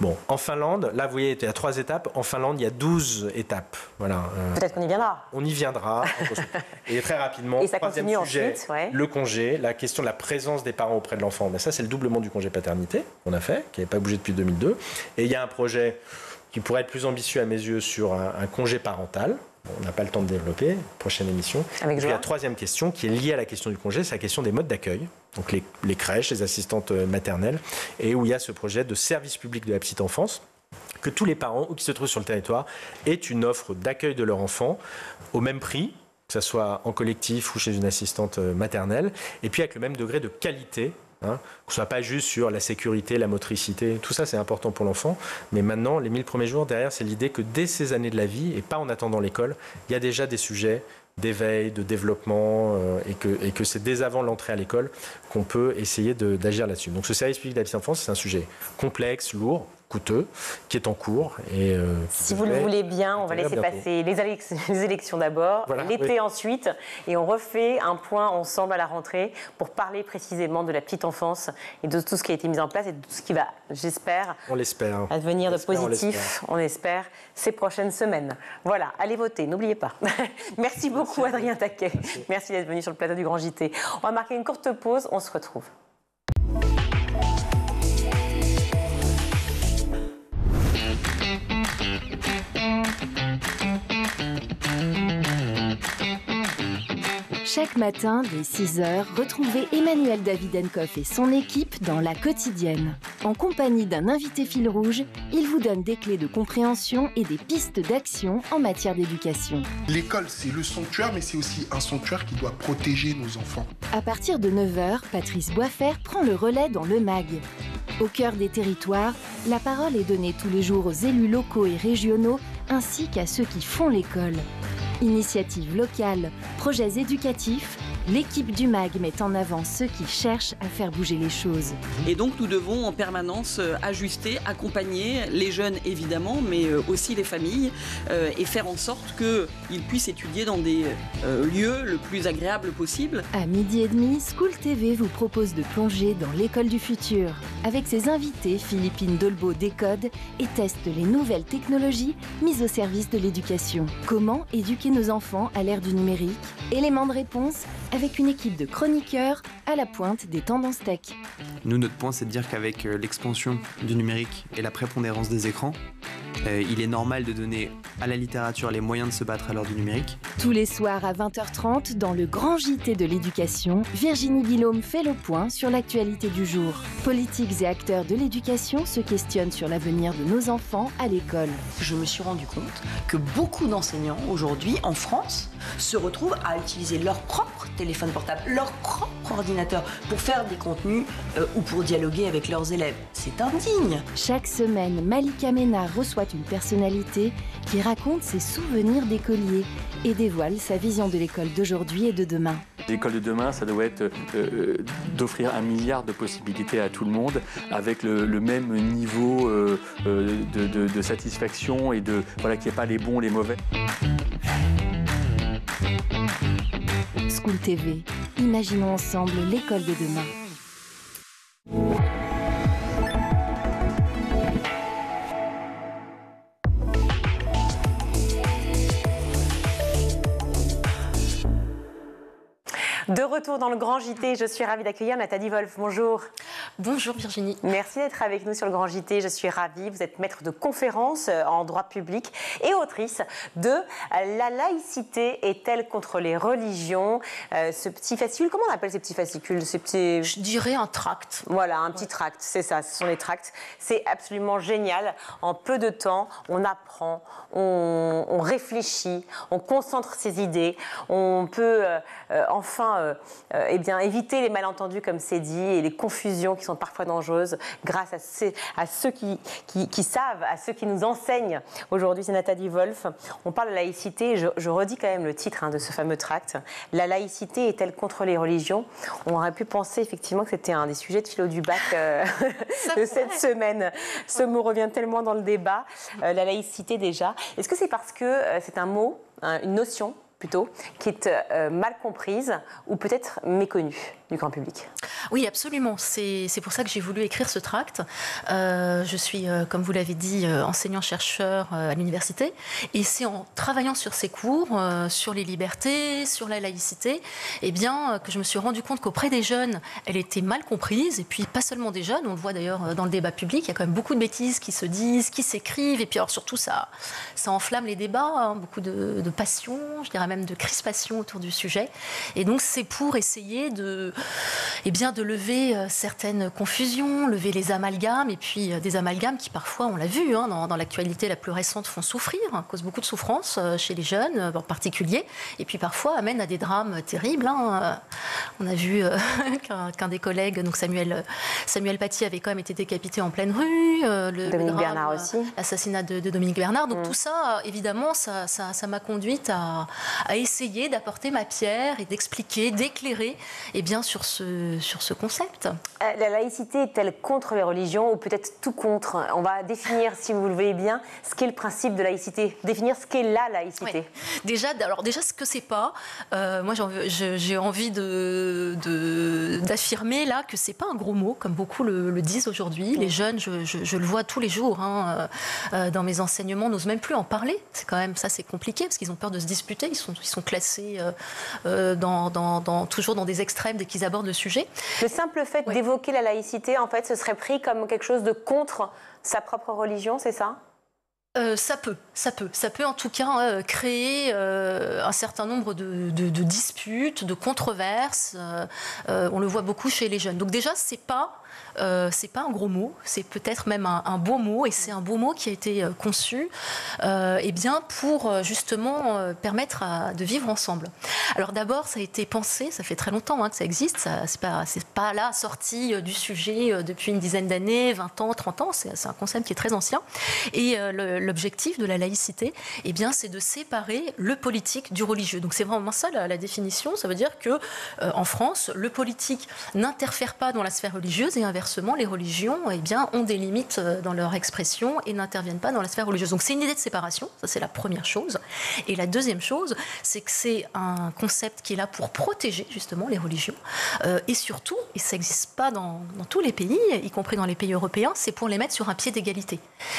Speaker 4: Bon, en Finlande, là vous voyez, il y a 3 étapes. En Finlande, il y a 12 étapes. Voilà.
Speaker 2: Peut-être qu'on y viendra.
Speaker 4: On y viendra. Et très rapidement,
Speaker 2: et ça
Speaker 4: troisième
Speaker 2: continue
Speaker 4: sujet,
Speaker 2: ensuite, ouais.
Speaker 4: Le congé, la question de la présence des parents auprès de l'enfant. Ben ça, c'est le doublement du congé paternité qu'on a fait, qui n'avait pas bougé depuis 2002. Et il y a un projet qui pourrait être plus ambitieux à mes yeux sur un congé parental. On n'a pas le temps de développer, prochaine émission. Et puis la troisième question qui est liée à la question du congé, c'est la question des modes d'accueil. Donc les crèches, les assistantes maternelles, et où il y a ce projet de service public de la petite enfance, que tous les parents, où qu'ils se trouvent sur le territoire, aient une offre d'accueil de leur enfant au même prix, que ce soit en collectif ou chez une assistante maternelle, et puis avec le même degré de qualité Hein, qu'on ne soit pas juste sur la sécurité, la motricité, tout ça c'est important pour l'enfant, mais maintenant les 1000 premiers jours derrière, c'est l'idée que dès ces années de la vie, et pas en attendant l'école, il y a déjà des sujets d'éveil, de développement, et que c'est dès avant l'entrée à l'école qu'on peut essayer d'agir là-dessus. Donc ce service public de la petite enfance, c'est un sujet complexe, lourd, coûteux, qui est en cours. Et,
Speaker 2: si vous le voulez bien, on va laisser passer les élections d'abord, voilà, l'été ensuite, et on refait un point ensemble à la rentrée pour parler précisément de la petite enfance et de tout ce qui a été mis en place et de tout ce qui va, j'espère, advenir de positif, on espère, ces prochaines semaines. Voilà, allez voter, n'oubliez pas. Merci beaucoup Adrien Taquet. Merci d'être venu sur le plateau du Grand JT. On va marquer une courte pause, on se retrouve.
Speaker 5: Chaque matin, dès 6h, retrouvez Emmanuel Davidenkoff et son équipe dans La Quotidienne. En compagnie d'un invité fil rouge, il vous donne des clés de compréhension et des pistes d'action en matière d'éducation.
Speaker 6: L'école, c'est le sanctuaire, mais c'est aussi un sanctuaire qui doit protéger nos enfants.
Speaker 5: À partir de 9h, Patrice Boisfer prend le relais dans le MAG. Au cœur des territoires, la parole est donnée tous les jours aux élus locaux et régionaux, ainsi qu'à ceux qui font l'école. Initiatives locales, projets éducatifs, l'équipe du MAG met en avant ceux qui cherchent à faire bouger les choses.
Speaker 7: Et donc nous devons en permanence ajuster, accompagner les jeunes évidemment, mais aussi les familles et faire en sorte qu'ils puissent étudier dans des lieux le plus agréables possible.
Speaker 5: À 12h30, School TV vous propose de plonger dans l'école du futur. Avec ses invités, Philippine Dolbeau décode et teste les nouvelles technologies mises au service de l'éducation. Comment éduquer nos enfants à l'ère du numérique? Élément de réponse avec une équipe de chroniqueurs à la pointe des tendances tech.
Speaker 8: Nous, notre point, c'est de dire qu'avec l'expansion du numérique et la prépondérance des écrans, il est normal de donner à la littérature les moyens de se battre à l'heure du numérique.
Speaker 5: Tous les soirs à 20h30, dans le Grand JT de l'éducation, Virginie Guillaume fait le point sur l'actualité du jour. Politiques et acteurs de l'éducation se questionnent sur l'avenir de nos enfants à l'école.
Speaker 9: Je me suis rendu compte que beaucoup d'enseignants aujourd'hui en France se retrouvent à utiliser leur propre téléphone portable, leur propre ordinateur pour faire des contenus ou pour dialoguer avec leurs élèves. C'est indigne.
Speaker 5: Chaque semaine, Malika Ménard reçoit une personnalité qui raconte ses souvenirs d'écolier et dévoile sa vision de l'école d'aujourd'hui et de demain.
Speaker 10: L'école de demain, ça doit être d'offrir 1 milliard de possibilités à tout le monde avec le même niveau de satisfaction et voilà, qu'il n'y ait pas les bons, les mauvais.
Speaker 5: School TV, imaginons ensemble l'école de demain.
Speaker 2: De retour dans le Grand JT, je suis ravie d'accueillir Nathalie Wolf. Bonjour.
Speaker 1: Bonjour Virginie.
Speaker 2: Merci d'être avec nous sur le Grand JT, je suis ravie. Vous êtes maître de conférences en droit public et autrice de La laïcité est-elle contre les religions? Ce petit fascicule, comment on appelle ces petits fascicules?
Speaker 1: Je dirais un tract.
Speaker 2: Voilà, un petit tract, c'est ça, ce sont les tracts. C'est absolument génial. En peu de temps, on apprend, on réfléchit, on concentre ses idées, on peut enfin éviter les malentendus comme c'est dit et les confusions qui sont parfois dangereuses grâce à ceux qui savent, à ceux qui nous enseignent. Aujourd'hui, c'est Nathalie Wolf. On parle de laïcité. Je redis quand même le titre de ce fameux tract. La laïcité est-elle contre les religions? On aurait pu penser effectivement que c'était un des sujets de philo du bac de cette semaine. Ce mot revient tellement dans le débat. La laïcité déjà. Est-ce que c'est parce que c'est un mot, une notion plutôt, qui est mal comprise ou peut-être méconnue du grand public?
Speaker 1: Oui, absolument. C'est pour ça que j'ai voulu écrire ce tract. Je suis, comme vous l'avez dit, enseignant-chercheur à l'université. Et c'est en travaillant sur ces cours, sur les libertés, sur la laïcité, que je me suis rendu compte qu'auprès des jeunes, elle était mal comprise. Et puis, pas seulement des jeunes, on le voit d'ailleurs dans le débat public, il y a quand même beaucoup de bêtises qui se disent, qui s'écrivent. Et puis, alors, surtout, ça enflamme les débats, beaucoup de passion, je dirais même même de crispation autour du sujet. Et donc c'est pour essayer de lever certaines confusions, lever les amalgames, et puis des amalgames qui parfois, on l'a vu dans l'actualité la plus récente, font souffrir, causent beaucoup de souffrance chez les jeunes en particulier, et puis parfois amènent à des drames terribles. On a vu qu'un des collègues, donc Samuel Paty, avait quand même été décapité en pleine rue.
Speaker 2: Dominique Bernard aussi.
Speaker 1: L'assassinat de Dominique Bernard. Donc tout ça, évidemment, ça m'a conduite à essayer d'apporter ma pierre et d'expliquer, d'éclairer sur ce concept.
Speaker 2: La laïcité est-elle contre les religions ou peut-être tout contre? On va définir, si vous le voulez bien, ce qu'est le principe de laïcité. Définir ce qu'est la laïcité.
Speaker 1: Ouais. Déjà, ce que c'est pas, moi j'ai envie d'affirmer là que c'est pas un gros mot, comme beaucoup le disent aujourd'hui. Les jeunes, je le vois tous les jours dans mes enseignements, n'osent même plus en parler. C'est quand même ça, c'est compliqué parce qu'ils ont peur de se disputer. Ils sont classés toujours dans des extrêmes dès qu'ils abordent le sujet.
Speaker 2: Le simple fait d'évoquer la laïcité, en fait, ce serait pris comme quelque chose de contre sa propre religion, c'est ça ?
Speaker 1: Ça peut en tout cas créer un certain nombre de disputes, de controverses. On le voit beaucoup chez les jeunes. Donc déjà, c'est pas un gros mot, c'est peut-être même un beau mot, et c'est un beau mot qui a été conçu pour justement permettre de vivre ensemble. Alors d'abord, ça a été pensé, ça fait très longtemps que ça existe, c'est pas là sorti du sujet depuis une dizaine d'années, 20 ans, 30 ans, c'est un concept qui est très ancien. Et l'objectif de la laïcité, c'est de séparer le politique du religieux. Donc c'est vraiment ça la définition, ça veut dire que en France, le politique n'interfère pas dans la sphère religieuse, et inversement, les religions ont des limites dans leur expression et n'interviennent pas dans la sphère religieuse. Donc c'est une idée de séparation, ça c'est la première chose. Et la deuxième chose, c'est que c'est un concept qui est là pour protéger justement les religions. Et surtout, et ça n'existe pas dans tous les pays, y compris dans les pays européens, c'est pour les mettre sur un pied d'égalité.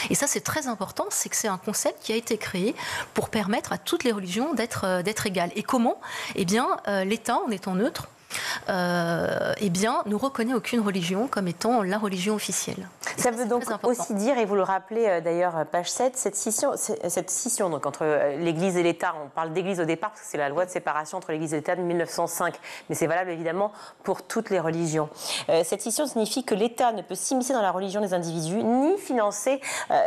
Speaker 1: Et ça c'est très important, c'est que c'est un concept qui a été créé pour permettre à toutes les religions d'être égales. Et comment ? L'État, en étant neutre, ne reconnaît aucune religion comme étant la religion officielle.
Speaker 2: Ça veut donc aussi dire, et vous le rappelez d'ailleurs, page 7, cette scission donc, entre l'Église et l'État. On parle d'Église au départ, parce que c'est la loi de séparation entre l'Église et l'État de 1905, mais c'est valable évidemment pour toutes les religions. Cette scission signifie que l'État ne peut s'immiscer dans la religion des individus, ni financer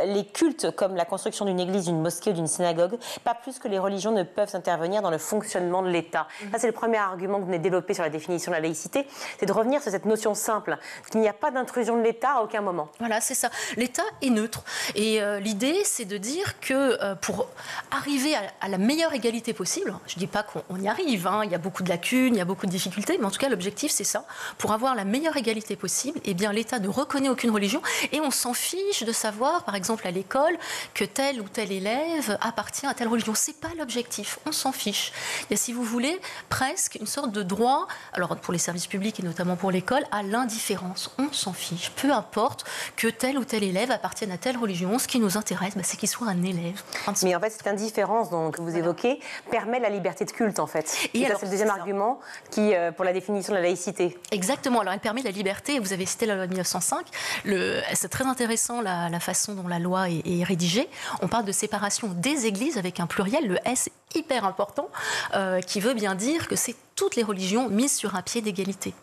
Speaker 2: les cultes comme la construction d'une église, d'une mosquée ou d'une synagogue, pas plus que les religions ne peuvent intervenir dans le fonctionnement de l'État. Ça, c'est le premier argument que vous venez de développer sur la définition de la laïcité, c'est de revenir sur cette notion simple, qu'il n'y a pas d'intrusion de l'État à aucun moment.
Speaker 1: Voilà, c'est ça. L'État est neutre. Et l'idée, c'est de dire que pour arriver à la meilleure égalité possible, je ne dis pas qu'on y arrive, il y a beaucoup de lacunes, il y a beaucoup de difficultés, mais en tout cas, l'objectif, c'est ça. Pour avoir la meilleure égalité possible, l'État ne reconnaît aucune religion et on s'en fiche de savoir, par exemple, à l'école, que tel ou tel élève appartient à telle religion. Ce n'est pas l'objectif. On s'en fiche. Il y a, si vous voulez, presque une sorte de droit, alors pour les services publics et notamment pour l'école, à l'indifférence. On s'en fiche. Peu importe que tel ou tel élève appartienne à telle religion. Ce qui nous intéresse, c'est qu'il soit un élève.
Speaker 2: Mais en fait, cette indifférence que vous évoquez permet la liberté de culte, en fait. Et ça, c'est le deuxième argument pour la définition de la laïcité.
Speaker 1: Exactement. Alors, elle permet la liberté. Vous avez cité la loi de 1905. C'est très intéressant la façon dont la loi est rédigée. On parle de séparation des églises avec un pluriel, le S hyper important, qui veut bien dire que c'est toutes les religions mises sur un pied d'égalité.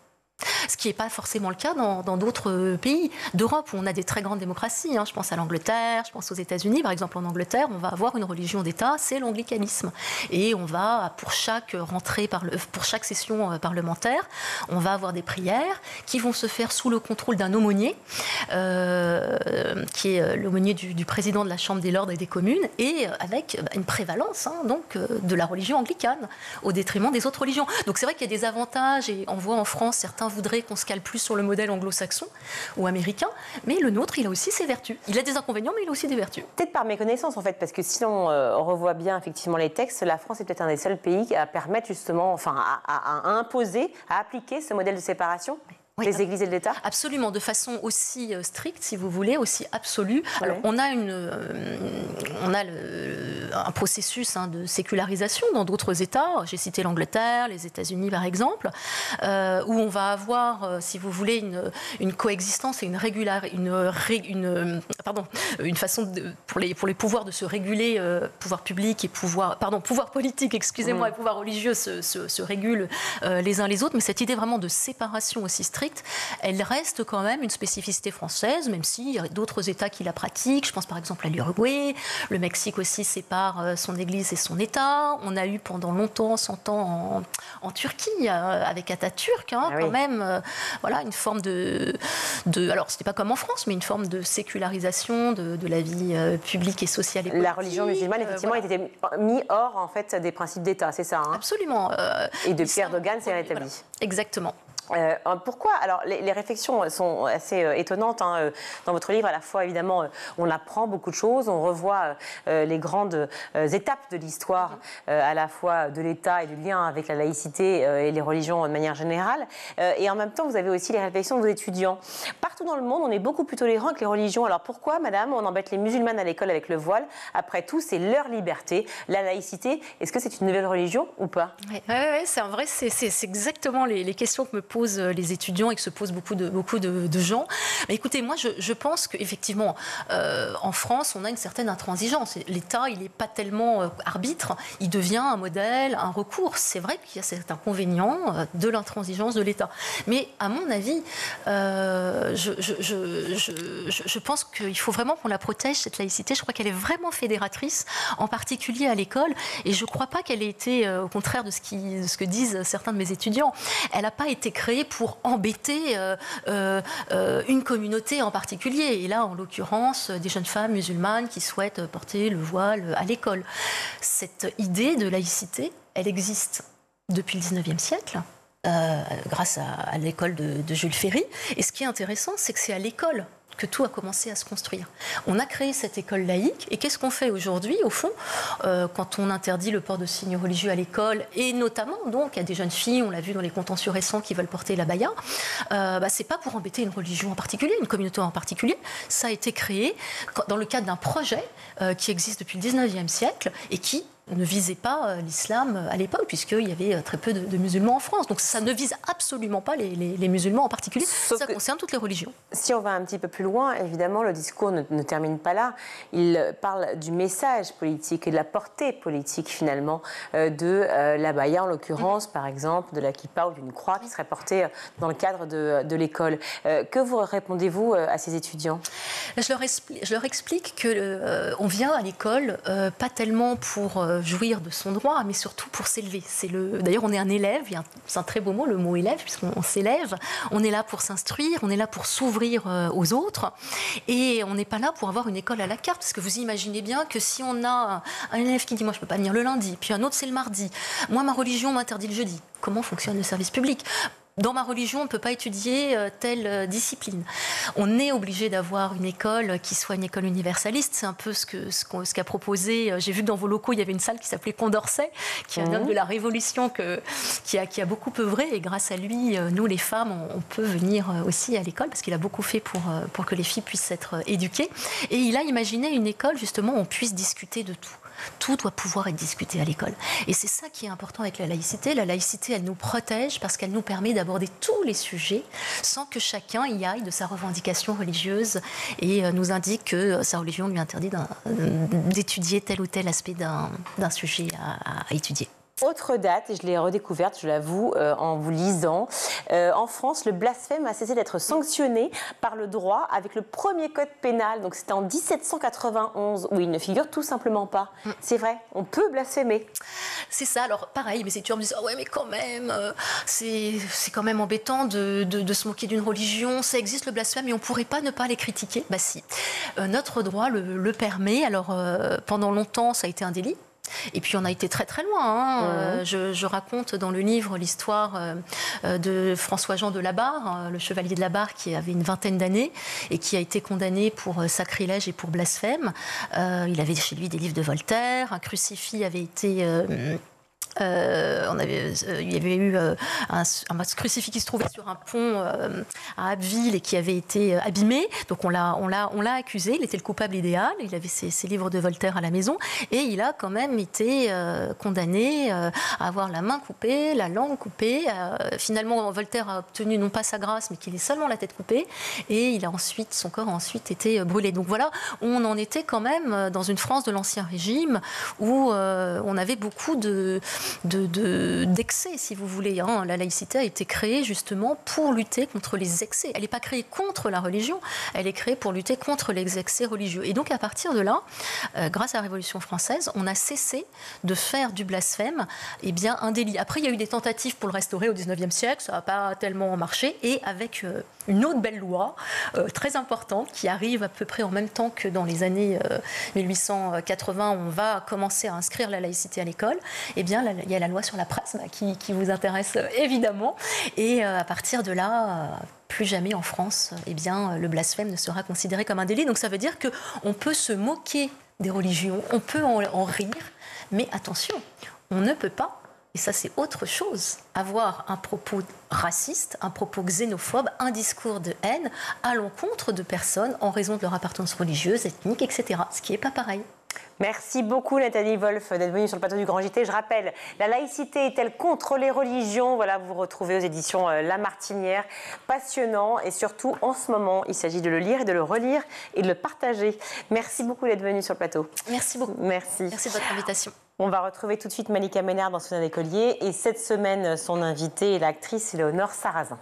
Speaker 1: Ce qui n'est pas forcément le cas dans d'autres pays d'Europe où on a des très grandes démocraties. Je pense à l'Angleterre, je pense aux États-Unis. Par exemple, en Angleterre, on va avoir une religion d'État, c'est l'anglicanisme. Et on va, pour chaque session parlementaire, on va avoir des prières qui vont se faire sous le contrôle d'un aumônier, qui est l'aumônier du président de la Chambre des Lords et des communes, et avec une prévalence de la religion anglicane, au détriment des autres religions. Donc c'est vrai qu'il y a des avantages, et on voit en France, certains voudraient qu'on se cale plus sur le modèle anglo-saxon ou américain, mais le nôtre, il a aussi ses vertus. Il a des inconvénients, mais il a aussi des vertus.
Speaker 2: Peut-être par méconnaissance, en fait, parce que si on revoit bien effectivement les textes, la France est peut-être un des seuls pays à permettre justement, à imposer, à appliquer ce modèle de séparation. Oui, les églises et l'État?
Speaker 1: Absolument, de façon aussi stricte, si vous voulez, aussi absolue. Alors, on a un processus de sécularisation dans d'autres États. J'ai cité l'Angleterre, les États-Unis par exemple, où on va avoir, si vous voulez, une coexistence et une façon pour les pouvoirs de se réguler, pouvoir public et pouvoir politique, excusez-moi, et pouvoir religieux se régulent les uns les autres. Mais cette idée vraiment de séparation aussi stricte, elle reste quand même une spécificité française, même s'il y a d'autres États qui la pratiquent. Je pense par exemple à l'Uruguay. Le Mexique aussi sépare son Église et son État. On a eu pendant longtemps, 100 ans en Turquie, avec Atatürk, quand même, voilà, une forme alors c'était pas comme en France, mais une forme de sécularisation de la vie publique et sociale et politique.
Speaker 2: La religion musulmane, effectivement, était mise hors, en fait, des principes d'État, c'est ça,
Speaker 1: Absolument.
Speaker 2: Et depuis Erdogan, c'est rétabli.
Speaker 1: Voilà. Exactement.
Speaker 2: Pourquoi? Alors, les réflexions sont assez étonnantes. Dans votre livre, à la fois, évidemment, on apprend beaucoup de choses, on revoit les grandes étapes de l'histoire, à la fois de l'État et du lien avec la laïcité et les religions de manière générale. Et en même temps, vous avez aussi les réflexions de vos étudiants. Partout dans le monde, on est beaucoup plus tolérant que les religions. Alors pourquoi, madame, on embête les musulmanes à l'école avec le voile? Après tout, c'est leur liberté. La laïcité, est-ce que c'est une nouvelle religion ou pas?
Speaker 1: Oui, c'est un vrai, c'est exactement les questions que me posent les étudiants et que se posent beaucoup de gens. Mais écoutez, moi, je pense qu'effectivement, en France, on a une certaine intransigeance. L'État, il n'est pas tellement arbitre, il devient un modèle, un recours. C'est vrai qu'il y a cet inconvénient de l'intransigeance de l'État. Mais à mon avis, je pense qu'il faut vraiment qu'on la protège, cette laïcité. Je crois qu'elle est vraiment fédératrice, en particulier à l'école. Et je ne crois pas qu'elle ait été, au contraire de ce que disent certains de mes étudiants, elle n'a pas été créée pour embêter une communauté en particulier. Et là, en l'occurrence, des jeunes femmes musulmanes qui souhaitent porter le voile à l'école. Cette idée de laïcité, elle existe depuis le 19e siècle. Grâce à l'école de Jules Ferry. Et ce qui est intéressant, c'est que c'est à l'école que tout a commencé à se construire. On a créé cette école laïque, et qu'est-ce qu'on fait aujourd'hui, au fond, quand on interdit le port de signes religieux à l'école, et notamment, donc, il y a des jeunes filles, on l'a vu dans les contentieux récents, qui veulent porter l'abaya, c'est pas pour embêter une religion en particulier, une communauté en particulier, ça a été créé dans le cadre d'un projet qui existe depuis le 19e siècle, et qui ne visait pas l'islam à l'époque, puisqu'il y avait très peu de musulmans en France. Donc ça ne vise absolument pas les musulmans en particulier. Ça concerne toutes les religions. Si on va un petit peu plus loin, évidemment, le discours ne termine pas là. Il parle du message politique et de la portée politique, finalement, de l'abaya, en l'occurrence, par exemple, de la kippa ou d'une croix qui serait portée dans le cadre de l'école. Que vous répondez-vous à ces étudiants? Je leur explique qu'on vient à l'école pas tellement pour jouir de son droit, mais surtout pour s'élever. D'ailleurs, on est un élève, c'est un très beau mot, le mot élève, puisqu'on s'élève. On est là pour s'instruire, on est là pour s'ouvrir aux autres, et on n'est pas là pour avoir une école à la carte, parce que vous imaginez bien que si on a un élève qui dit « moi je ne peux pas venir le lundi », puis un autre c'est le mardi, moi ma religion m'interdit le jeudi, comment fonctionne le service public ? Dans ma religion, on ne peut pas étudier telle discipline. On est obligé d'avoir une école qui soit une école universaliste. C'est un peu ce qu'a proposé. J'ai vu que dans vos locaux, il y avait une salle qui s'appelait Condorcet, qui est un homme de la Révolution qui a beaucoup œuvré. Et grâce à lui, nous, les femmes, on peut venir aussi à l'école, parce qu'il a beaucoup fait pour que les filles puissent être éduquées. Et il a imaginé une école, justement, où on puisse discuter de tout. Tout doit pouvoir être discuté à l'école. Et c'est ça qui est important avec la laïcité. La laïcité, elle nous protège parce qu'elle nous permet d'aborder tous les sujets sans que chacun y aille de sa revendication religieuse et nous indique que sa religion lui interdit d'étudier tel ou tel aspect d'un sujet à étudier. Autre date, et je l'ai redécouverte, je l'avoue, en vous lisant. En France, le blasphème a cessé d'être sanctionné par le droit avec le premier code pénal. Donc c'était en 1791, où il ne figure tout simplement pas. C'est vrai, on peut blasphémer. C'est ça, alors pareil, mes étudiants me disent « Ah ouais, mais quand même, c'est quand même embêtant de se moquer d'une religion. Ça existe le blasphème, et on ne pourrait pas ne pas les critiquer ». Bah si, notre droit le permet. Alors pendant longtemps, ça a été un délit. Et puis on a été très très loin. Je raconte dans le livre l'histoire de François-Jean de Labarre, le chevalier de Labarre qui avait une vingtaine d'années et qui a été condamné pour sacrilège et pour blasphème. Il avait chez lui des livres de Voltaire, un crucifix avait été Il y avait eu un crucifix qui se trouvait sur un pont à Abbeville et qui avait été abîmé. Donc on l'a accusé, il était le coupable idéal, il avait ses livres de Voltaire à la maison et il a quand même été condamné à avoir la main coupée, la langue coupée. Finalement, Voltaire a obtenu non pas sa grâce, mais qu'il ait seulement la tête coupée et son corps a ensuite été brûlé. Donc voilà, on en était quand même dans une France de l'Ancien Régime où on avait beaucoup d'excès, si vous voulez. La laïcité a été créée justement pour lutter contre les excès. Elle n'est pas créée contre la religion, elle est créée pour lutter contre les excès religieux. Et donc à partir de là, grâce à la Révolution française, on a cessé de faire du blasphème un délit. Après, il y a eu des tentatives pour le restaurer au XIXe siècle, ça n'a pas tellement marché, et avec une autre belle loi très importante qui arrive à peu près en même temps que dans les années 1880, on va commencer à inscrire la laïcité à l'école. Il y a la loi sur la presse qui vous intéresse évidemment. Et à partir de là, plus jamais en France, le blasphème ne sera considéré comme un délit. Donc ça veut dire qu'on peut se moquer des religions, on peut en rire, mais attention, on ne peut pas, et ça c'est autre chose, avoir un propos raciste, un propos xénophobe, un discours de haine à l'encontre de personnes en raison de leur appartenance religieuse, ethnique, etc. Ce qui n'est pas pareil.
Speaker 2: Merci beaucoup Nathalie Wolf d'être venue sur le plateau du Grand JT. Je rappelle, la laïcité est-elle contre les religions? Voilà, vous retrouvez aux éditions La Martinière. Passionnant et surtout en ce moment, il s'agit de le lire et de le relire et de le partager. Merci beaucoup d'être venue sur le plateau.
Speaker 1: Merci beaucoup.
Speaker 2: Merci.
Speaker 1: Merci de votre invitation.
Speaker 2: On va retrouver tout de suite Malika Ménard dans Soudain des Colliers et cette semaine, son invitée est l'actrice Léonore Sarrazin.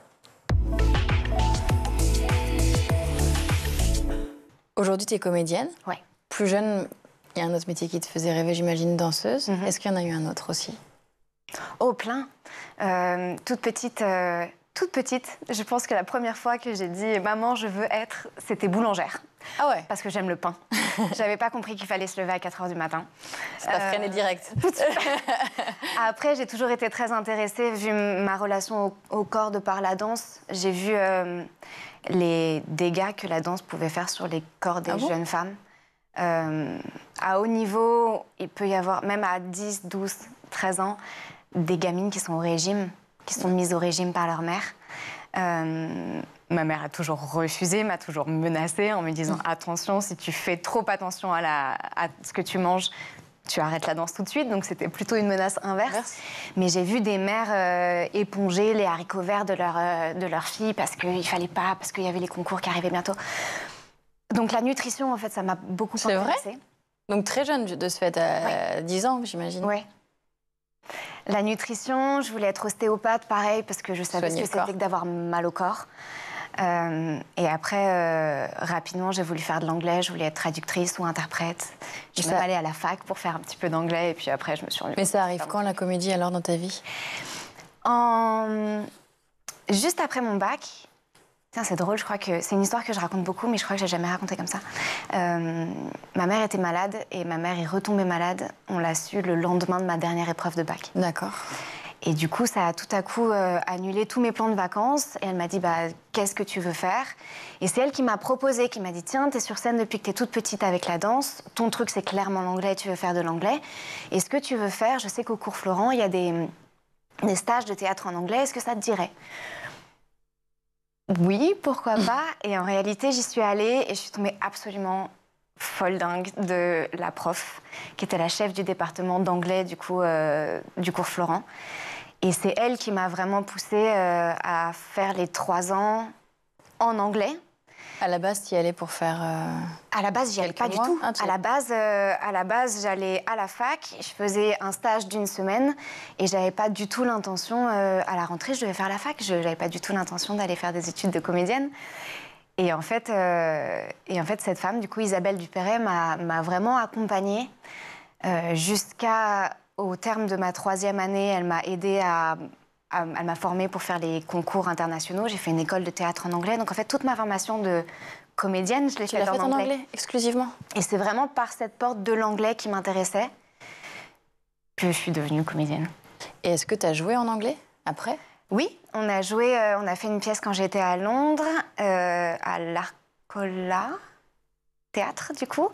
Speaker 11: Aujourd'hui, tu es comédienne.
Speaker 2: Oui.
Speaker 11: Plus jeune, il y a un autre métier qui te faisait rêver, j'imagine, danseuse. Est-ce qu'il y en a eu un autre aussi?
Speaker 12: Oh, plein. Toute petite, je pense que la première fois que j'ai dit « Maman, je veux être », c'était boulangère.
Speaker 11: Ah ouais?
Speaker 12: Parce que j'aime le pain. J'avais pas compris qu'il fallait se lever à 4h du matin.
Speaker 11: Ça t'a freiné direct.
Speaker 12: Après, j'ai toujours été très intéressée, vu ma relation au corps de par la danse. J'ai vu les dégâts que la danse pouvait faire sur les corps des jeunes femmes. À haut niveau, il peut y avoir, même à 10, 12, 13 ans, des gamines qui sont au régime, qui sont mises au régime par leur mère. Ma mère a toujours refusé, m'a toujours menacée en me disant « Attention, si tu fais trop attention à ce que tu manges, tu arrêtes la danse tout de suite. » Donc c'était plutôt une menace inverse. Mais j'ai vu des mères éponger les haricots verts de leur fille parce qu'il ne fallait pas, parce qu'il y avait les concours qui arrivaient bientôt. Donc la nutrition, en fait, ça m'a beaucoup intéressée.
Speaker 11: C'est vrai? Donc très jeune, de ce fait, à 10 ans, j'imagine.
Speaker 12: Oui. La nutrition, je voulais être ostéopathe, pareil, parce que je savais ce que c'était que d'avoir mal au corps. Et après, rapidement, j'ai voulu faire de l'anglais, je voulais être traductrice ou interprète. Je suis même allée à la fac pour faire un petit peu d'anglais, et puis après, je me suis rendue compte.
Speaker 11: Mais ça arrive quand, la comédie, alors, dans ta vie?
Speaker 12: Juste après mon bac. Tiens, c'est drôle, je crois que c'est une histoire que je raconte beaucoup, mais je crois que je n'ai jamais raconté comme ça. Ma mère était malade et ma mère est retombée malade. On l'a su le lendemain de ma dernière épreuve de bac.
Speaker 11: D'accord.
Speaker 12: Et du coup, ça a tout à coup annulé tous mes plans de vacances. Et elle m'a dit, qu'est-ce que tu veux faire? Et c'est elle qui m'a proposé, qui m'a dit, tiens, t'es sur scène depuis que t'es toute petite avec la danse. Ton truc, c'est clairement l'anglais, tu veux faire de l'anglais. Et ce que tu veux faire, je sais qu'au cours Florent, il y a des stages de théâtre en anglais. Est-ce que ça te dirait? Oui, pourquoi pas. Et en réalité, j'y suis allée et je suis tombée absolument folle dingue de la prof, qui était la chef du département d'anglais du cours Florent. Et c'est elle qui m'a vraiment poussée à faire les 3 ans en anglais.
Speaker 11: À la base, tu y allais pour faire...
Speaker 12: À la base, j'y allais pas du tout. À la base, j'allais à la fac, je faisais un stage d'1 semaine et j'avais pas du tout l'intention, à la rentrée, je devais faire la fac, je n'avais pas du tout l'intention d'aller faire des études de comédienne. Et en fait, cette femme, du coup, Isabelle Dupéret, m'a vraiment accompagnée jusqu'au terme de ma 3e année. Elle m'a aidée elle m'a formée pour faire les concours internationaux. J'ai fait une école de théâtre en anglais. Donc, en fait, toute ma formation de comédienne, je l'ai faite en anglais.
Speaker 11: Exclusivement.
Speaker 12: Et c'est vraiment par cette porte de l'anglais qui m'intéressait que je suis devenue comédienne.
Speaker 11: Et est-ce que tu as joué en anglais après?
Speaker 12: Oui, on a fait une pièce quand j'étais à Londres, à l'Arcola Théâtre, du coup.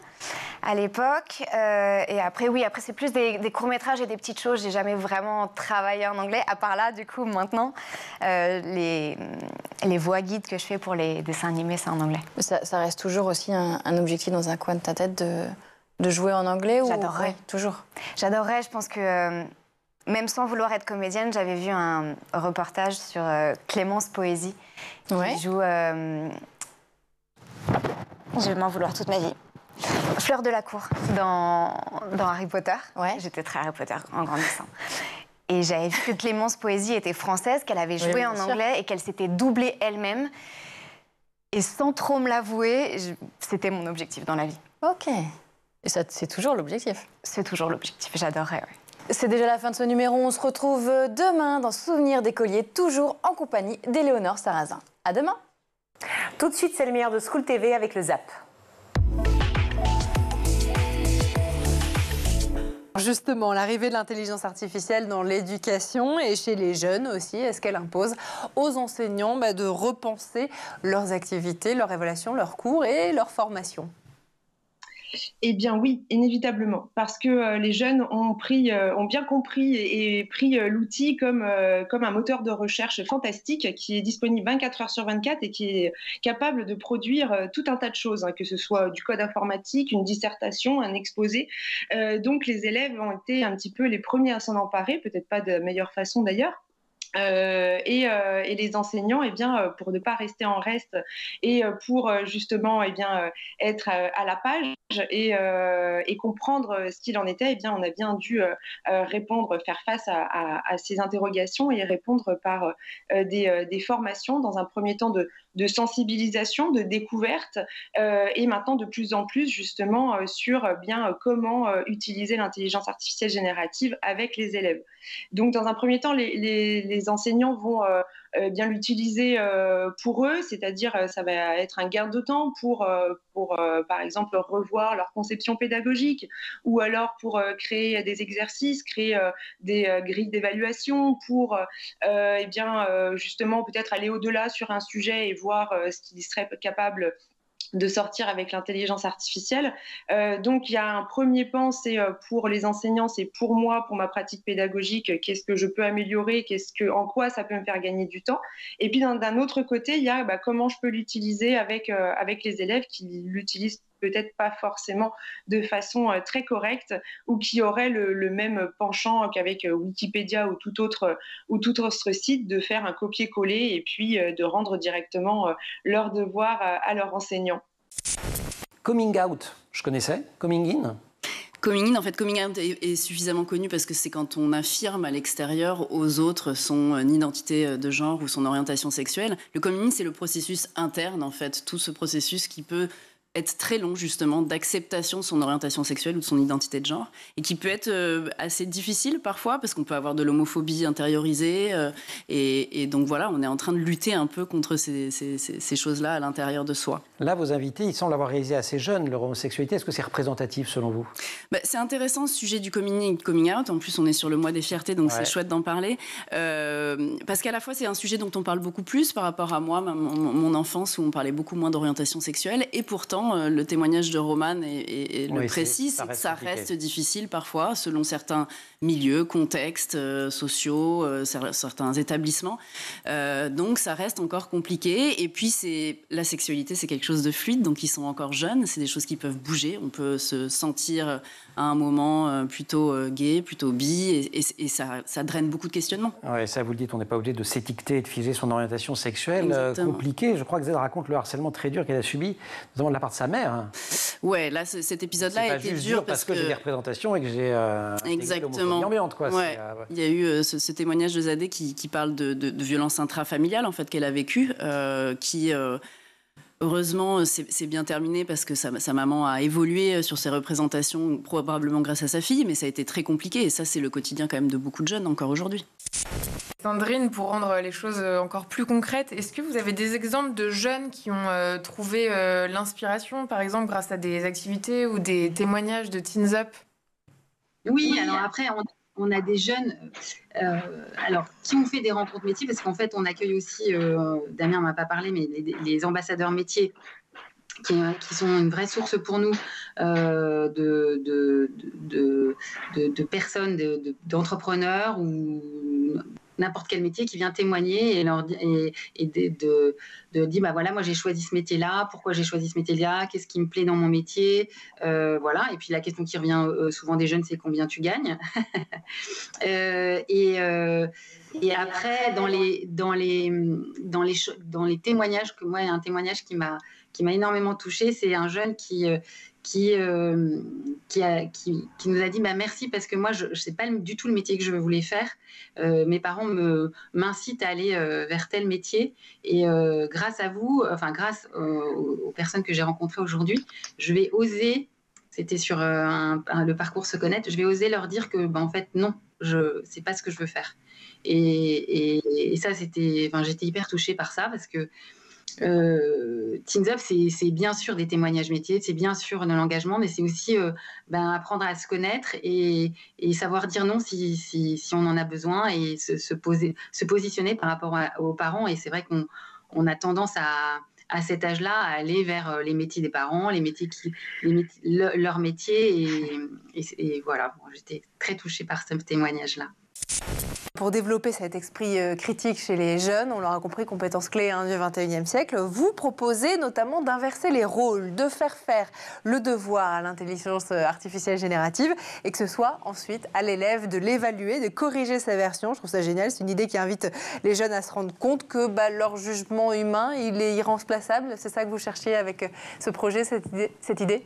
Speaker 12: à l'époque. Et après, oui, après c'est plus des courts-métrages et des petites choses. J'ai jamais vraiment travaillé en anglais, à part là, du coup, maintenant. Les voix guides que je fais pour les dessins animés, c'est en anglais.
Speaker 11: Ça reste toujours aussi un objectif dans un coin de ta tête de jouer en anglais?
Speaker 12: J'adorerais.
Speaker 11: Ouais, toujours.
Speaker 12: J'adorerais, je pense que... Même sans vouloir être comédienne, j'avais vu un reportage sur Clémence Poésie, qui joue... Je vais m'en vouloir toute ma vie. Fleur de la cour, dans Harry Potter. J'étais très Harry Potter en grandissant. Et j'avais vu que Clémence Poésie était française, qu'elle avait joué en anglais et qu'elle s'était doublée elle-même. Et sans trop me l'avouer, c'était mon objectif dans la vie.
Speaker 11: Ok. Et ça, c'est toujours l'objectif?
Speaker 12: C'est toujours l'objectif, j'adorerais, oui.
Speaker 11: C'est déjà la fin de ce numéro. On se retrouve demain dans Souvenirs d'écoliers, toujours en compagnie d'Éléonore Sarrazin. À demain.
Speaker 2: Tout de suite, c'est le meilleur de School TV avec le Zap.
Speaker 13: Justement, l'arrivée de l'intelligence artificielle dans l'éducation et chez les jeunes aussi, est-ce qu'elle impose aux enseignants de repenser leurs activités, leurs évaluations, leurs cours et leur formation?
Speaker 14: Eh bien oui, inévitablement, parce que les jeunes ont bien compris et pris l'outil comme un moteur de recherche fantastique qui est disponible 24 heures sur 24 et qui est capable de produire tout un tas de choses, que ce soit du code informatique, une dissertation, un exposé. Donc les élèves ont été un petit peu les premiers à s'en emparer, peut-être pas de la meilleure façon d'ailleurs. Et les enseignants, pour ne pas rester en reste et pour justement être à la page et comprendre ce qu'il en était, on a bien dû faire face à ces interrogations et répondre par des formations, dans un premier temps de sensibilisation, de découverte, et maintenant de plus en plus justement sur comment utiliser l'intelligence artificielle générative avec les élèves. Donc dans un premier temps, les enseignants vont bien l'utiliser pour eux, c'est-à-dire ça va être un gain de temps pour par exemple revoir leur conception pédagogique, ou alors pour créer des exercices, créer des grilles d'évaluation, pour justement peut-être aller au-delà sur un sujet et voir ce qu'ils seraient capables de sortir avec l'intelligence artificielle. Donc il y a un premier pan, c'est pour les enseignants, c'est pour moi, pour ma pratique pédagogique, qu'est-ce que je peux améliorer, en quoi ça peut me faire gagner du temps. Et puis d'un autre côté, il y a comment je peux l'utiliser avec les élèves qui l'utilisent peut-être pas forcément de façon très correcte, ou qui auraient le même penchant qu'avec Wikipédia ou tout autre site, de faire un copier-coller et puis de rendre directement leurs devoirs à leurs enseignants.
Speaker 15: Coming out, je connaissais. Coming in?
Speaker 7: Coming in, en fait, coming out est suffisamment connu parce que c'est quand on affirme à l'extérieur aux autres son identité de genre ou son orientation sexuelle. Le coming in, c'est le processus interne, en fait, tout ce processus qui peut être très long, justement, d'acceptation de son orientation sexuelle ou de son identité de genre, et qui peut être assez difficile parfois, parce qu'on peut avoir de l'homophobie intériorisée, et donc voilà, on est en train de lutter un peu contre ces choses-là à l'intérieur de soi.
Speaker 15: Là, vos invités, ils semblent avoir réalisé assez jeunes leur homosexualité. Est-ce que c'est représentatif, selon vous?
Speaker 7: C'est intéressant, ce sujet du coming out. En plus, on est sur le mois des fiertés, donc c'est chouette d'en parler. Parce qu'à la fois, c'est un sujet dont on parle beaucoup plus par rapport à moi, mon enfance, où on parlait beaucoup moins d'orientation sexuelle, et pourtant, le témoignage de Romane et le précise, ça reste difficile parfois, selon certains milieux, contextes sociaux, certains établissements. Donc ça reste encore compliqué. Et puis la sexualité, c'est quelque chose de fluide, donc ils sont encore jeunes, c'est des choses qui peuvent bouger. On peut se sentir à un moment plutôt gay, plutôt bi, et ça draine beaucoup de questionnements.
Speaker 15: Oui, ça vous le dites, on n'est pas obligé de s'étiqueter et de figer son orientation sexuelle. Compliqué. Je crois que Z raconte le harcèlement très dur qu'elle a subi, notamment de la part de sa mère.
Speaker 7: Ouais, là, cet épisode-là était dur
Speaker 15: parce que j'ai des représentations et que j'ai
Speaker 7: exactement
Speaker 15: ambiante, quoi.
Speaker 7: Il y a eu ce témoignage de Zadé qui parle de violences intrafamiliales en fait qu'elle a vécues, qui heureusement c'est bien terminé parce que sa maman a évolué sur ses représentations, probablement grâce à sa fille, mais ça a été très compliqué, et ça c'est le quotidien quand même de beaucoup de jeunes encore aujourd'hui.
Speaker 16: Sandrine, pour rendre les choses encore plus concrètes, est-ce que vous avez des exemples de jeunes qui ont trouvé l'inspiration, par exemple, grâce à des activités ou des témoignages de Teens Up?
Speaker 17: Oui, alors après, on a des jeunes qui ont fait des rencontres métiers, parce qu'en fait, on accueille aussi, Damien n'en a pas parlé, mais les ambassadeurs métiers qui sont une vraie source pour nous de personnes, d'entrepreneurs ou n'importe quel métier qui vient témoigner et de dire bah voilà, moi j'ai choisi ce métier-là, pourquoi j'ai choisi ce métier-là, qu'est-ce qui me plaît dans mon métier, voilà. Et puis la question qui revient souvent des jeunes, c'est combien tu gagnes. Et après dans les témoignages, que moi un témoignage qui m'a énormément touchée, c'est un jeune qui nous a dit bah, merci parce que moi je sais pas du tout le métier que je voulais faire, mes parents m'incitent à aller vers tel métier et grâce à vous, enfin grâce aux personnes que j'ai rencontrées aujourd'hui, je vais oser, c'était sur le parcours Se Connaître, je vais oser leur dire que bah, en fait non, c'est pas ce que je veux faire et ça c'était, enfin j'étais hyper touchée par ça parce que Teens Up, c'est bien sûr des témoignages métiers, c'est bien sûr de l'engagement, mais c'est aussi apprendre à se connaître et savoir dire non si on en a besoin et se positionner par rapport aux parents. Et c'est vrai qu'on a tendance à cet âge-là à aller vers les métiers des parents, leur métier. Et voilà, bon, j'étais très touchée par ce témoignage-là.
Speaker 13: Pour développer cet esprit critique chez les jeunes, on l'aura compris, compétence clé du XXIe siècle, vous proposez notamment d'inverser les rôles, de faire le devoir à l'intelligence artificielle générative et que ce soit ensuite à l'élève de l'évaluer, de corriger sa version. Je trouve ça génial, c'est une idée qui invite les jeunes à se rendre compte que leur jugement humain, il est irremplaçable. C'est ça que vous cherchiez avec ce projet, cette idée ?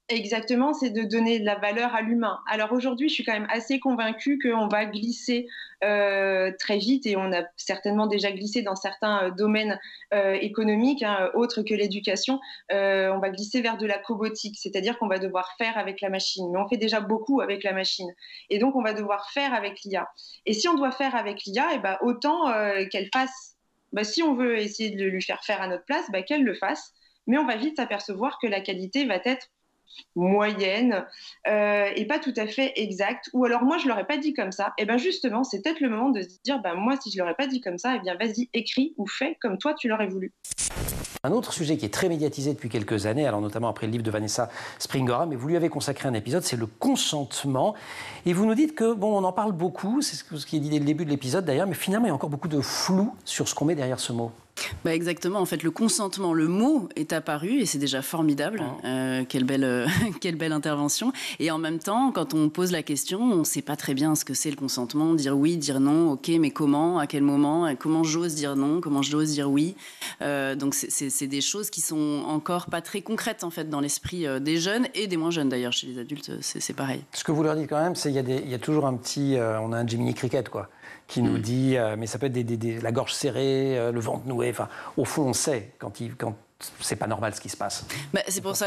Speaker 14: Exactement, c'est de donner de la valeur à l'humain. Alors aujourd'hui, je suis quand même assez convaincue qu'on va glisser très vite et on a certainement déjà glissé dans certains domaines économiques, autres que l'éducation. On va glisser vers de la cobotique, c'est-à-dire qu'on va devoir faire avec la machine. Mais on fait déjà beaucoup avec la machine. Et donc, on va devoir faire avec l'IA. Et si on doit faire avec l'IA, autant qu'elle fasse, si on veut essayer de lui faire faire à notre place, qu'elle le fasse. Mais on va vite s'apercevoir que la qualité va être moyenne et pas tout à fait exacte, ou alors moi je l'aurais pas dit comme ça, et justement c'est peut-être le moment de se dire moi si je l'aurais pas dit comme ça, vas-y écris ou fais comme toi tu l'aurais voulu.
Speaker 15: Un autre sujet qui est très médiatisé depuis quelques années, alors notamment après le livre de Vanessa Springora, mais vous lui avez consacré un épisode, c'est le consentement. Et vous nous dites que, on en parle beaucoup, c'est ce qui est dit dès le début de l'épisode d'ailleurs, mais finalement il y a encore beaucoup de flou sur ce qu'on met derrière ce mot.
Speaker 7: Exactement, en fait le consentement, le mot est apparu et c'est déjà formidable, quelle belle intervention. Et en même temps, quand on pose la question, on ne sait pas très bien ce que c'est le consentement, dire oui, dire non, ok, mais comment, à quel moment, comment j'ose dire non, comment j'ose dire oui. Donc c'est des choses qui sont encore pas très concrètes en fait dans l'esprit des jeunes et des moins jeunes d'ailleurs, chez les adultes c'est pareil.
Speaker 15: Ce que vous leur dites quand même, c'est qu'il y a toujours un petit, on a un Jiminy Cricket quoi, qui nous dit, mais ça peut être la gorge serrée, le ventre noué. Enfin, au fond, on sait quand c'est pas normal ce qui se passe. C'est
Speaker 7: pour ça,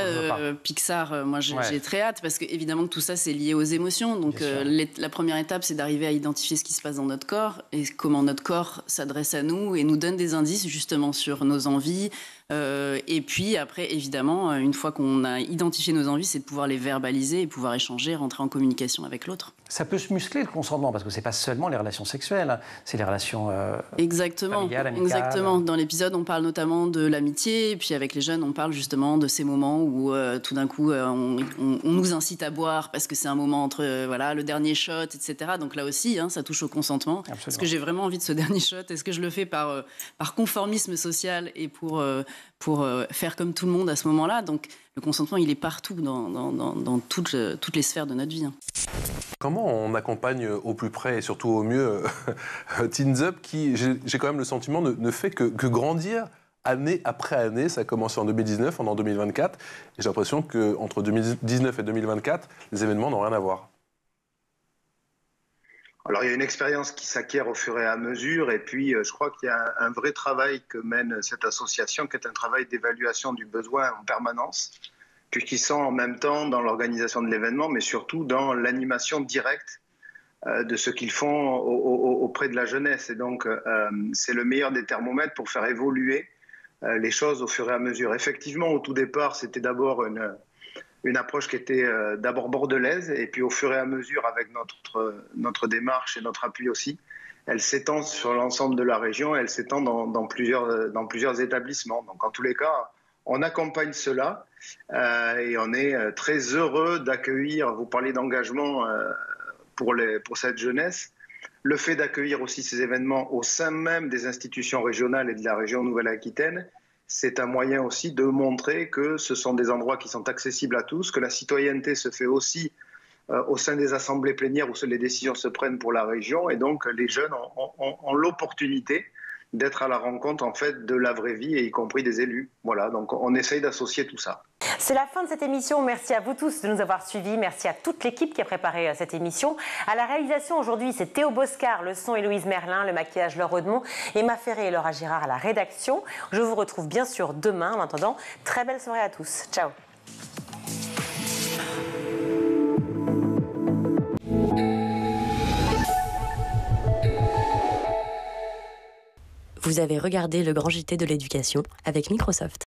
Speaker 7: Pixar, moi j'ai très hâte, parce que évidemment que tout ça c'est lié aux émotions. Donc la première étape, c'est d'arriver à identifier ce qui se passe dans notre corps et comment notre corps s'adresse à nous et nous donne des indices justement sur nos envies. Et puis après, évidemment, une fois qu'on a identifié nos envies, c'est de pouvoir les verbaliser et pouvoir échanger, rentrer en communication avec l'autre.
Speaker 15: Ça peut se muscler le consentement, parce que c'est pas seulement les relations sexuelles, c'est les relations familiales, amicales.
Speaker 7: Exactement. Dans l'épisode, on parle notamment de l'amitié, et puis avec les jeunes, on parle justement de ces moments où tout d'un coup, on nous incite à boire parce que c'est un moment entre le dernier shot, etc. Donc là aussi, ça touche au consentement. Absolument. Est-ce que j'ai vraiment envie de ce dernier shot ? Est-ce que je le fais par conformisme social et pour faire comme tout le monde à ce moment-là ? Donc le consentement, il est partout dans toutes les sphères de notre vie.
Speaker 18: Comment on accompagne au plus près et surtout au mieux Teens Up qui, j'ai quand même le sentiment, ne fait que grandir année après année. Ça a commencé en 2019, on est en 2024. Et j'ai l'impression qu'entre 2019 et 2024, les événements n'ont rien à voir.
Speaker 19: Alors, il y a une expérience qui s'acquiert au fur et à mesure. Et puis, je crois qu'il y a un vrai travail que mène cette association, qui est un travail d'évaluation du besoin en permanence, puisqu'ils sont en même temps dans l'organisation de l'événement, mais surtout dans l'animation directe de ce qu'ils font auprès de la jeunesse. Et donc, c'est le meilleur des thermomètres pour faire évoluer les choses au fur et à mesure. Effectivement, au tout départ, c'était d'abord une approche qui était d'abord bordelaise, et puis au fur et à mesure, avec notre démarche et notre appui aussi, elle s'étend sur l'ensemble de la région, elle s'étend dans plusieurs établissements. Donc, en tous les cas, On accompagne cela et on est très heureux d'accueillir, vous parlez d'engagement pour cette jeunesse, le fait d'accueillir aussi ces événements au sein même des institutions régionales et de la région Nouvelle-Aquitaine, c'est un moyen aussi de montrer que ce sont des endroits qui sont accessibles à tous, que la citoyenneté se fait aussi au sein des assemblées plénières où les décisions se prennent pour la région, et donc les jeunes ont l'opportunité d'être à la rencontre en fait de la vraie vie, et y compris des élus. Voilà, donc on essaye d'associer tout ça.
Speaker 2: C'est la fin de cette émission. Merci à vous tous de nous avoir suivis. Merci à toute l'équipe qui a préparé cette émission. À la réalisation aujourd'hui, c'est Théo Boscar, le son Héloïse Merlin, le maquillage Laure Redemont, Emma Ferré et Laura Girard à la rédaction. Je vous retrouve bien sûr demain. En attendant, très belle soirée à tous. Ciao.
Speaker 20: Vous avez regardé le Grand JT de l'éducation avec Microsoft.